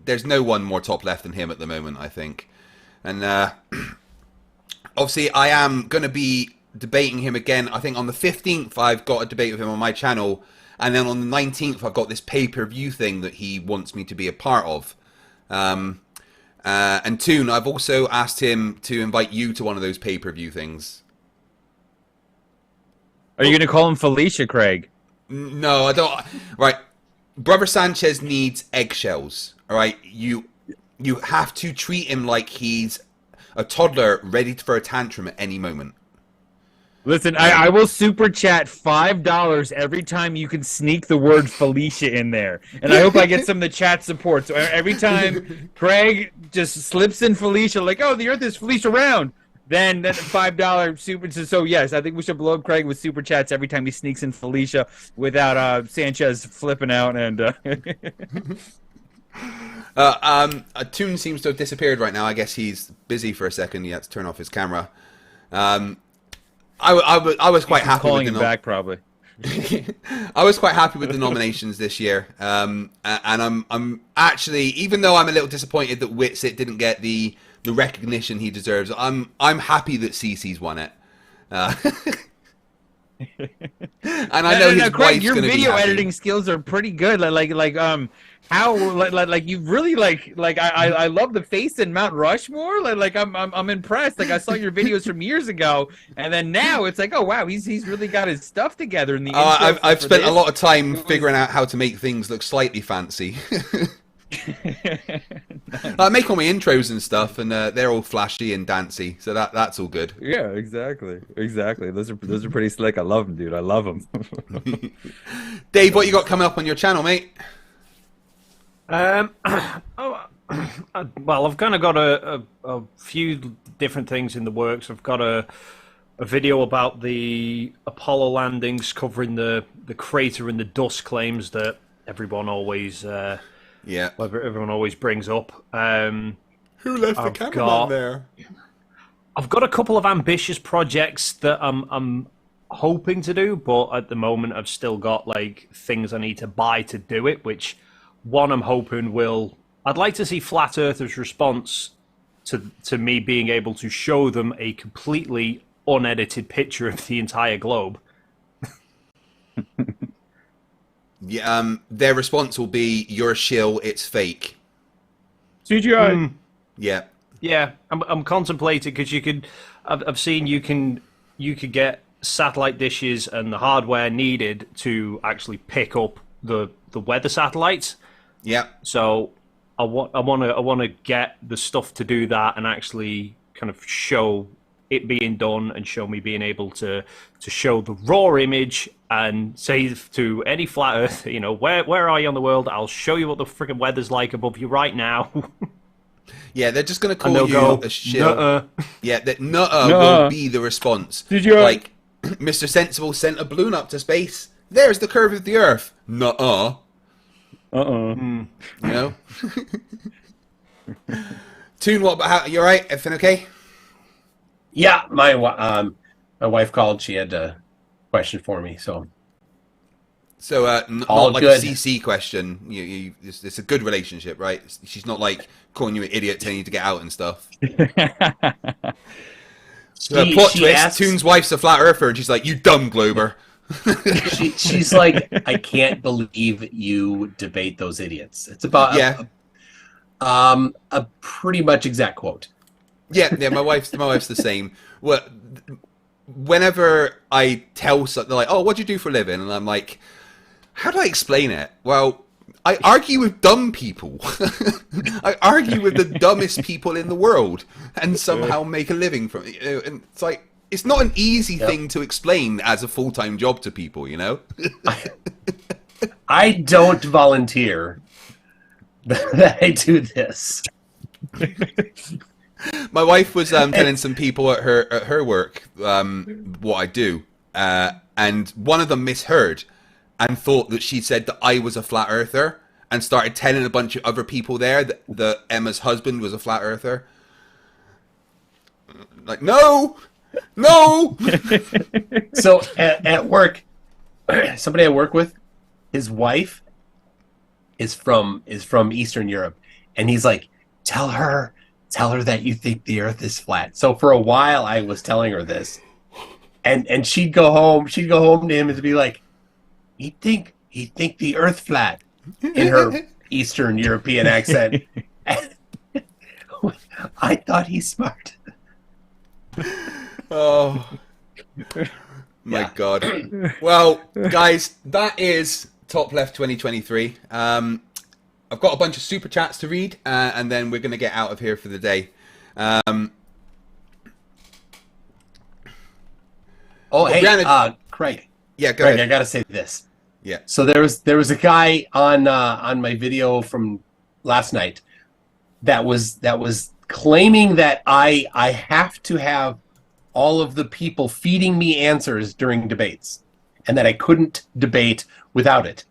S1: there's no one more top left than him at the moment, I think. And obviously, I am going to be debating him again. I think on the 15th, I've got a debate with him on my channel. And then on the 19th, I've got this pay-per-view thing that he wants me to be a part of. And Toon, I've also asked him to invite you to one of those pay-per-view things.
S9: Are you going to call him Felicia, Craig?
S1: No, I don't. Right. Brother Sanchez needs eggshells. All right. You have to treat him like he's a toddler ready for a tantrum at any moment.
S9: Listen, I will super chat $5 every time you can sneak the word Felicia in there. And I hope I get some of the chat support. So every time Craig just slips in Felicia, like, oh, the earth is Felicia round, then $5 super. So yes, I think we should blow up Craig with super chats every time he sneaks in Felicia without Sanchez flipping out. And
S1: Toon seems to have disappeared right now. I guess he's busy for a second. He had to turn off his camera. I was quite happy
S9: calling
S1: with
S9: him back probably.
S1: I was quite happy with the nominations this year, and I'm actually, even though I'm a little disappointed that Witsit didn't get the recognition he deserves, I'm happy that CC's won it. And I know his
S9: Craig,
S1: wife's
S9: your
S1: going to be
S9: video
S1: happy.
S9: editing skills are pretty good. How you really I love the face in Mount Rushmore. I'm impressed. Like I saw your videos from years ago, and then now it's like, oh wow, he's really got his stuff together in the.
S1: I've spent a lot of time figuring out how to make things look slightly fancy. I make all my intros and stuff, and they're all flashy and dancey, so that's all good.
S9: Yeah, exactly. Those are pretty slick. I love them, dude. I love them.
S1: Dave, what you got coming up on your channel, mate?
S10: Well, I've kind of got a few different things in the works. I've got a video about the Apollo landings, covering the crater and the dust claims that everyone always everyone always brings up.
S1: Who left the cameraman there?
S10: I've got a couple of ambitious projects that I'm hoping to do, but at the moment I've still got things I need to buy to do it, which one I'm hoping I'd like to see Flat Earthers' response to me being able to show them a completely unedited picture of the entire globe.
S1: Yeah, their response will be, "You're a shill. It's fake."
S9: CGI.
S1: Yeah.
S10: Yeah, I'm contemplating, because I've seen you could get satellite dishes and the hardware needed to actually pick up the weather satellites.
S1: Yeah.
S10: So I want to get the stuff to do that and actually kind of show it being done, and show me being able to show the raw image and say to any flat earth, where are you on the world? I'll show you what the freaking weather's like above you right now.
S1: Yeah, they're just going to
S10: And
S1: call
S10: they'll
S1: you
S10: go,
S1: a shill.
S10: "Nuh-uh."
S1: Yeah, that nuh-uh
S10: Nuh-uh.
S1: will be the response.
S10: Did you-
S1: Like, Mr. Sensible sent a balloon up to space. There's the curve of the Earth. Nuh-uh.
S10: Uh-uh.
S1: You know? Toon, what about how? You alright? Everything okay?
S2: Yeah, my wife called. She had a question for me, so
S1: So,
S2: All
S1: not like
S2: good.
S1: a CC question. It's a good relationship, right? She's not like calling you an idiot, telling you to get out and stuff. Plot
S2: She
S1: twist:
S2: asks-
S1: Toon's wife's a flat earther, and she's like, "You dumb Glober."
S2: she's like, I can't believe you debate those idiots. It's about a pretty much exact quote.
S1: Yeah. My wife's the same. Well, whenever I tell something, they're like, "Oh, what do you do for a living?" And I'm like, "How do I explain it?" Well, I argue with dumb people. I argue with the dumbest people in the world, and somehow make a living from it. And it's like, it's not an easy thing to explain as a full-time job to people, you know?
S2: I don't volunteer that I do this.
S1: My wife was telling some people at her work what I do, and one of them misheard and thought that she said that I was a flat earther, and started telling a bunch of other people there that Emma's husband was a flat earther. Like, no.
S2: So at work, somebody I work with, his wife is from Eastern Europe, and he's like, tell her that you think the Earth is flat. So for a while, I was telling her this, and she'd go home to him and be like, he'd think the Earth flat, in her Eastern European accent. I thought he's smart.
S1: Oh my God. Well, guys, that is Top Left 2023. I've got a bunch of super chats to read, and then we're going to get out of here for the day.
S2: Hey, Craig.
S1: Yeah, go
S2: Craig,
S1: ahead.
S2: I gotta say this.
S1: Yeah.
S2: So there was a guy on my video from last night that was claiming that I have to have all of the people feeding me answers during debates, and that I couldn't debate without it.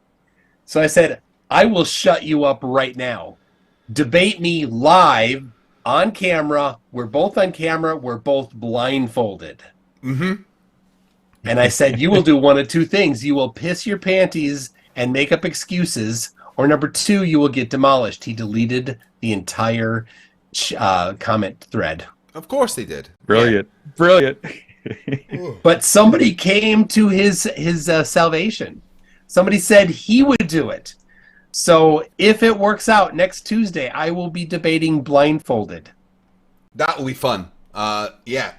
S2: So I said, I will shut you up right now. Debate me live on camera. We're both on camera. We're both blindfolded.
S1: Mm-hmm.
S2: And I said, you will do one of two things. You will piss your panties and make up excuses, or number two, you will get demolished. He deleted the entire comment thread.
S1: Of course they did.
S9: Brilliant. Brilliant.
S2: But somebody came to his salvation. Somebody said he would do it. So if it works out next Tuesday, I will be debating blindfolded.
S1: That will be fun. Yeah.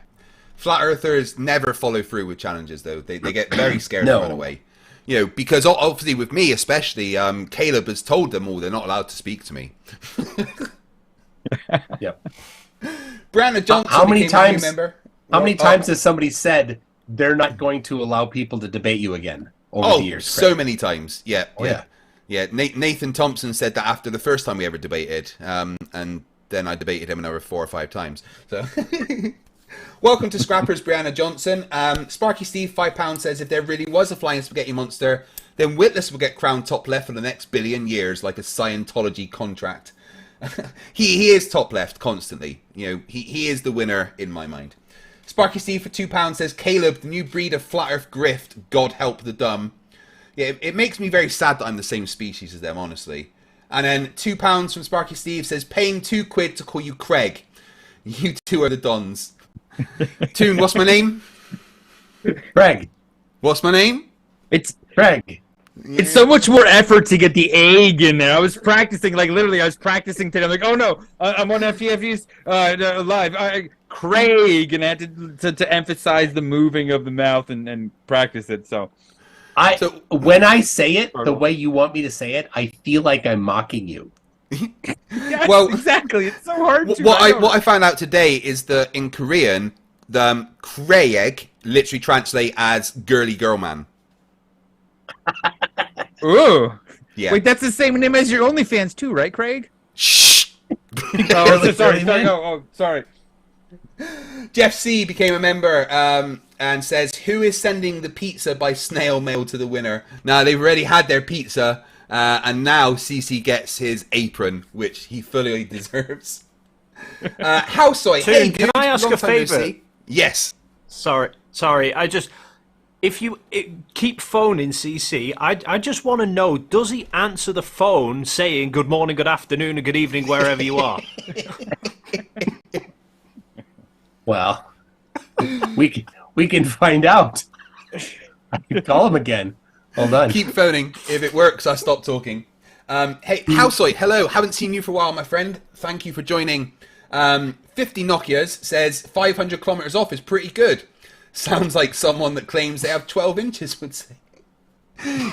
S1: Flat Earthers never follow through with challenges, though. They get very scared
S2: No.
S1: and run away. You know, because obviously with me especially, Caleb has told them all they're not allowed to speak to me.
S2: Yep.
S1: Brandon Johnson
S2: How many
S1: became a new
S2: times?
S1: member.
S2: How many times has somebody said they're not going to allow people to debate you again over the years?
S1: So many times. Yeah.
S2: Oh, yeah.
S1: Yeah. Nathan Thompson said that after the first time we ever debated, and then I debated him another 4 or 5 times. So. Welcome to Scrappers, Brianna Johnson. Sparky Steve, £5 says, if there really was a flying spaghetti monster, then Witless will get crowned top left for the next billion years, like a Scientology contract. he is top left constantly. You know, he is the winner in my mind. Sparky Steve for £2 says, Caleb, the new breed of flat earth grift, God help the dumb. Yeah, it makes me very sad that I'm the same species as them, honestly. And then £2 from Sparky Steve says, paying £2 to call you Craig. You two are the dons. Toon, what's my name?
S2: Craig.
S1: What's my name?
S9: It's
S2: Craig.
S9: Yeah. It's so much more effort to get the egg in there. I was practicing, like literally, I was practicing today. I'm like, oh no, I'm on FTFE's live. Craig, and I had to emphasize the moving of the mouth and practice it. So,
S2: when I say it the way you want me to say it, I feel like I'm mocking you.
S9: Yes,
S1: well,
S9: exactly. It's so hard to.
S1: What I found out today is that in Korean, the Craig literally translate as girly girl man.
S9: Ooh.
S1: Yeah.
S9: Wait, that's the same name as your OnlyFans too, right, Craig?
S1: Shh.
S9: Sorry.
S1: Jeff C became a member and says, "Who is sending the pizza by snail mail to the winner?" Now they've already had their pizza, and now CC gets his apron, which he fully deserves. Houseoy,
S10: Toon,
S1: hey,
S10: can
S1: dude,
S10: I ask
S1: long
S10: a
S1: time no
S10: favour?
S1: see. Yes.
S10: Sorry. If you keep phoning CC, I just want to know, does he answer the phone saying good morning, good afternoon, and good evening wherever you are?
S2: Well, we can find out. I can call him again. Hold on.
S1: Keep phoning. If it works, I stop talking. Hey, Houseoy, hello. Haven't seen you for a while, my friend. Thank you for joining. 50 Nokias says 500 kilometers off is pretty good. Sounds like someone that claims they have 12 inches would say.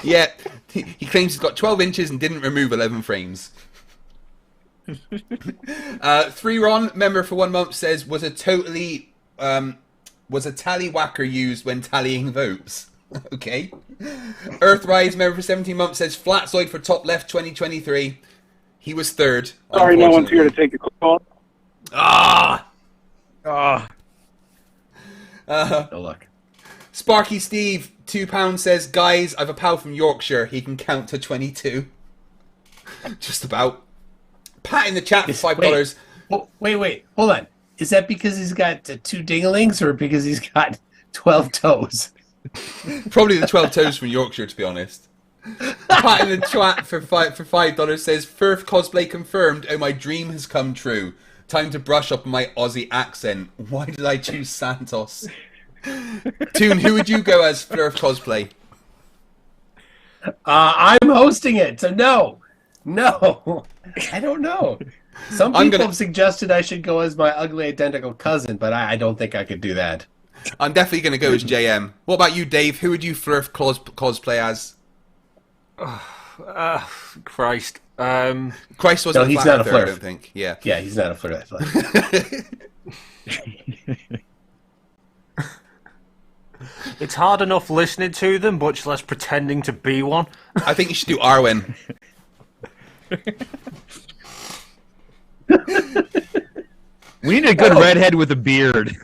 S1: Yeah, he claims he's got 12 inches and didn't remove 11 frames. 3Ron, member for 1 month, says, was a tallywhacker used when tallying votes? Okay. Earthrise, member for 17 months, says, Flatzoid for top left 2023. He was third.
S11: Sorry, no one's here to take a call.
S2: No luck.
S1: Sparky Steve, £2, says, guys, I've a pal from Yorkshire. He can count to 22. Just about. Pat in the chat for $5.
S2: Wait. Hold on. Is that because he's got 2 dinglings or because he's got 12 toes?
S1: Probably the 12 toes from Yorkshire, to be honest. Pat in the chat for $5 says, Flerf cosplay confirmed. Oh, my dream has come true. Time to brush up on my Aussie accent. Why did I choose Santos? Toon, who would you go as Flerf cosplay?
S2: I'm hosting it, so no. I don't know. Some people have suggested I should go as my ugly identical cousin, but I don't think I could do that.
S1: I'm definitely going to go as JM. What about you, Dave? Who would you Flerf cosplay as?
S10: Christ.
S1: Christ wasn't
S2: he's not a
S1: Flerf,
S2: Flerf.
S1: I don't think. Yeah,
S2: he's not a Flerf.
S10: It's hard enough listening to them, much less pretending to be one.
S1: I think you should do Arwen.
S9: We need a good redhead with a beard.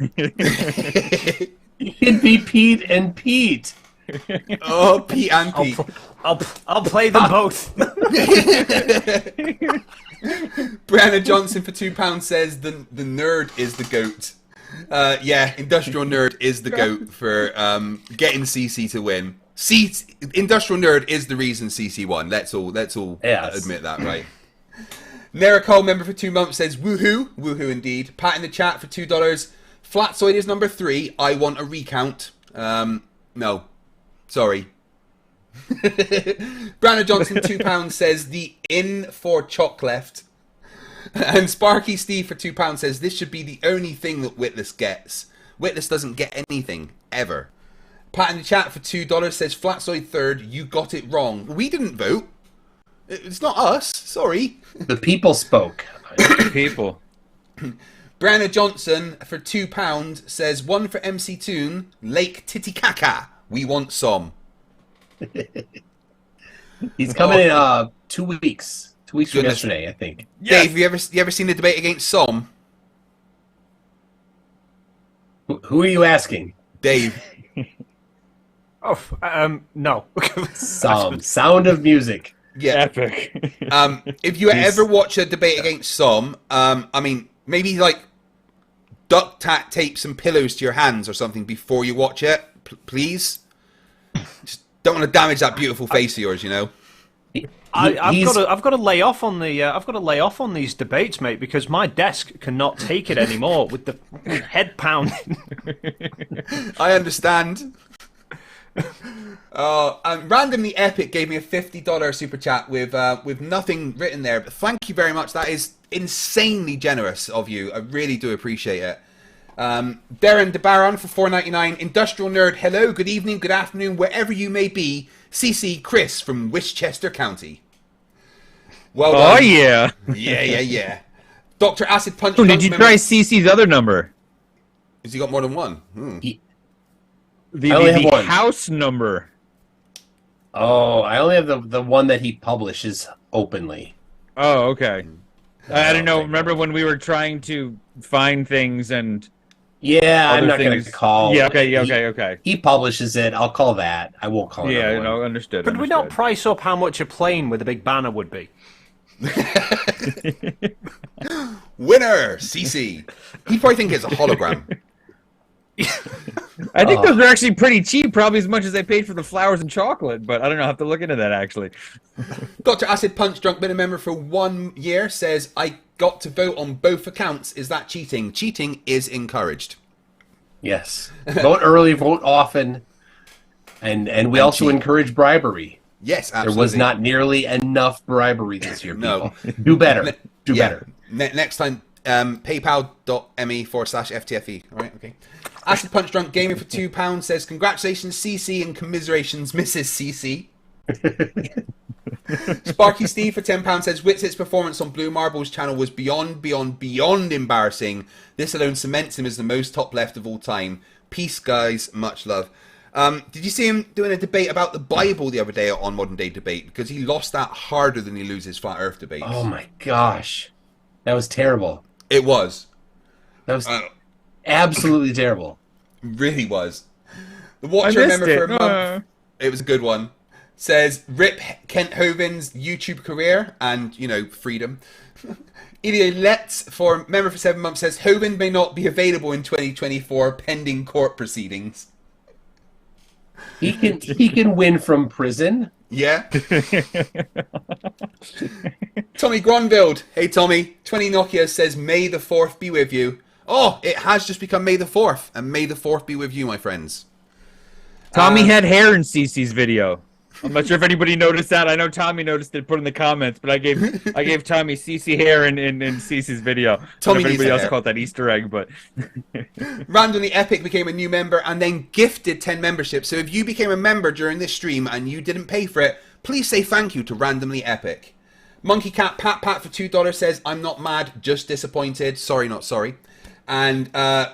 S2: It'd be Pete and Pete.
S1: Oh, Pete and Pete.
S10: I'll play them both.
S1: Brianna Johnson for £2 says the nerd is the goat. Yeah, Industrial Nerd is the goat for getting CC to win. Industrial Nerd is the reason CC won. Let's all admit that, right? Nericole, member for 2 months, says woohoo Indeed. Pat in the chat for $2. Flatzoid is number 3. I want a recount. No, sorry. Brianna Johnson £2 says the in for chalk left. And Sparky Steve for £2 says this should be the only thing that Witless gets. Witless doesn't get anything ever. Pat in the chat for $2 says Flatzoid third. You got it wrong. We didn't vote. It's not us. Sorry.
S2: The people spoke.
S9: People.
S1: Brianna Johnson for £2 says one for MCToon Lake Titicaca. We want some.
S2: He's coming in 2 weeks. 2 weeks from
S1: Goodness.
S2: yesterday, I think.
S1: Dave, you ever seen the debate against Som?
S2: Who are you asking?
S1: Dave.
S10: No.
S2: Sound of Music.
S1: Yeah.
S9: Epic.
S1: If you ever watch a debate against Som, I mean, maybe like duct tape some pillows to your hands or something before you watch it, please. Just don't want to damage that beautiful face of yours, you know.
S10: I've got to lay off on these debates, mate, because my desk cannot take it anymore with the head pounding.
S1: I understand. Randomly Epic gave me a $50 super chat with nothing written there, but thank you very much. That is insanely generous of you. I really do appreciate it. Darren DeBaron for $4.99. Industrial Nerd, hello, good evening, good afternoon, wherever you may be. CC Chris from Westchester County. Well done.
S9: Oh yeah.
S1: Yeah. Dr. Acid Punch.
S9: Oh, did you try CC's other number?
S1: Has he got more than one?
S9: The house number.
S2: Oh, I only have the one that he publishes openly.
S9: Oh, okay. I don't know. Remember when we were trying to find things and
S2: Yeah, I'm
S9: other
S2: not going
S9: things?
S2: to call.
S9: Yeah, okay.
S2: He publishes it. I'll call that. I won't call it.
S9: Yeah, understood.
S10: Could we not price up how much a plane with a big banner would be?
S1: Winner, CC. He probably think it's a hologram.
S9: I think those are actually pretty cheap, probably as much as they paid for the flowers and chocolate, but I don't know. I have to look into that, actually.
S1: Dr. Acid Punch Drunk, been a member for 1 year, says, I got to vote on both accounts. Is that cheating? Cheating is encouraged.
S2: Yes. Vote early, vote often, and we also encourage bribery.
S1: Yes, absolutely.
S2: There was not nearly enough bribery this year, people. Do better. Do better.
S1: Next time, paypal.me/FTFE. All right, okay. Acid Punch Drunk Gaming for £2 says, congratulations, CC, and commiserations, Mrs. CC. Sparky Steve for £10 says, Witsit's performance on Blue Marble's channel was beyond embarrassing. This alone cements him as the most top left of all time. Peace, guys. Much love. Did you see him doing a debate about the Bible the other day on Modern Day Debate? Because he lost that harder than he loses Flat Earth debates.
S2: Oh my gosh. That was terrible.
S1: It was.
S2: That was absolutely terrible.
S1: Really was. The Watcher member for a month. It was a good one. Says, rip Kent Hovind's YouTube career and, freedom. Ilya Letts, for member for 7 months, says, Hovind may not be available in 2024 pending court proceedings.
S2: He can win from prison.
S1: Yeah. Tommy Gronvild. Hey, Tommy. 20 Nokia says, May the 4th be with you. Oh, it has just become May the 4th. And May the 4th be with you, my friends.
S9: Tommy had hair in CC's video. I'm not sure if anybody noticed that. I know Tommy noticed it, put in the comments, but I gave Tommy CC hair in CC's video.
S1: Tommy
S9: I don't know if anybody else
S1: hair.
S9: called that Easter egg, but
S1: Randomly Epic became a new member and then gifted 10 memberships. So if you became a member during this stream and you didn't pay for it, please say thank you to Randomly Epic. Monkey Cat Pat for $2 says, I'm not mad, just disappointed. Sorry, not sorry. And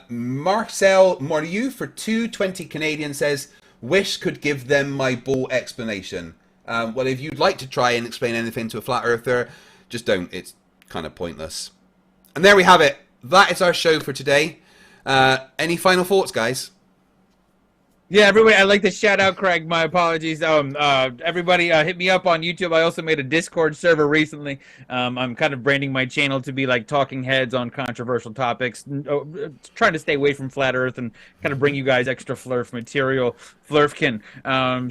S1: Marcel Morieu for $2.20 Canadian says, wish could give them my bull explanation. Well, if you'd like to try and explain anything to a flat earther, just don't. It's kind of pointless. And there we have it. That is our show for today. Any final thoughts, guys?
S9: yeah, everybody, I'd like to shout out Craig. My apologies. Everybody, hit me up on YouTube. I also made a Discord server recently. I'm kind of branding my channel to be like talking heads on controversial topics, trying to stay away from flat Earth and kind of bring you guys extra Flerf material, Flerfkin.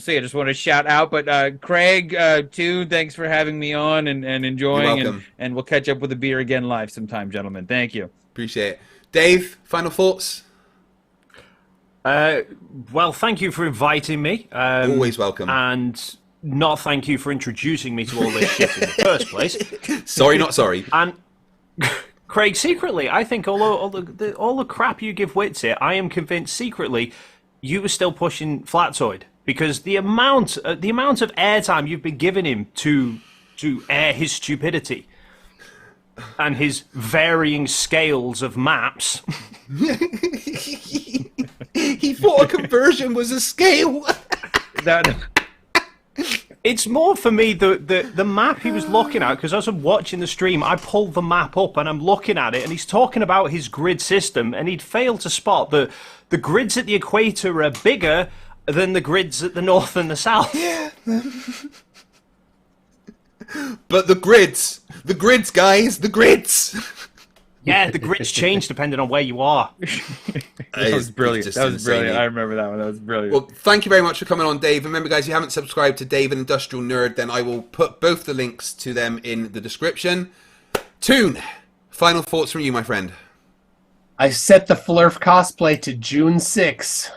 S9: So yeah, just want to shout out. But Craig, too, thanks for having me on and enjoying, and we'll catch up with a beer again live sometime, gentlemen. Thank you.
S1: Appreciate it. Dave, final thoughts?
S10: Well, thank you for inviting me.
S1: Always welcome.
S10: And not thank you for introducing me to all this shit in the first place.
S1: Sorry, not sorry.
S10: And Craig, secretly, I think all the crap you give Witsit, I am convinced secretly you were still pushing Flatoid, because the amount of airtime you've been giving him to air his stupidity and his varying scales of maps.
S1: He thought a conversion was a scale.
S10: It's more for me the map he was looking at, because as I'm watching the stream, I pulled the map up and I'm looking at it, and he's talking about his grid system, and he'd failed to spot the grids at the equator are bigger than the grids at the north and the south.
S1: Yeah. But the grids, guys, the grids.
S10: Yeah, the grids change depending on where you are.
S9: That was brilliant. That was brilliant. I remember that one. That was brilliant.
S1: Well, thank you very much for coming on, Dave. Remember, guys, if you haven't subscribed to Dave and Industrial Nerd, then I will put both the links to them in the description. Toon, final thoughts from you, my friend.
S2: I set the Flerf cosplay to June 6th.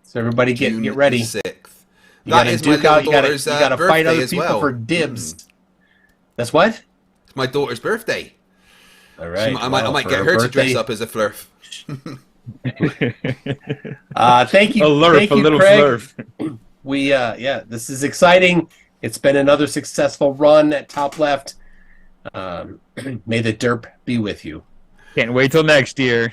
S2: So everybody get ready.
S1: 6th.
S2: You
S1: That
S2: gotta
S1: is my
S2: duke out. You
S1: daughter's
S2: gotta fight
S1: birthday
S2: other
S1: as
S2: people
S1: well.
S2: for dibs. That's what?
S1: It's my daughter's birthday.
S2: All right.
S1: I might get her to dress up as a Flerf.
S2: Thank you.
S9: A Lerf,
S2: thank you,
S9: a little
S2: Craig.
S9: Flerf.
S2: We this is exciting. It's been another successful run at Top Left. May the derp be with you.
S9: Can't wait till next year.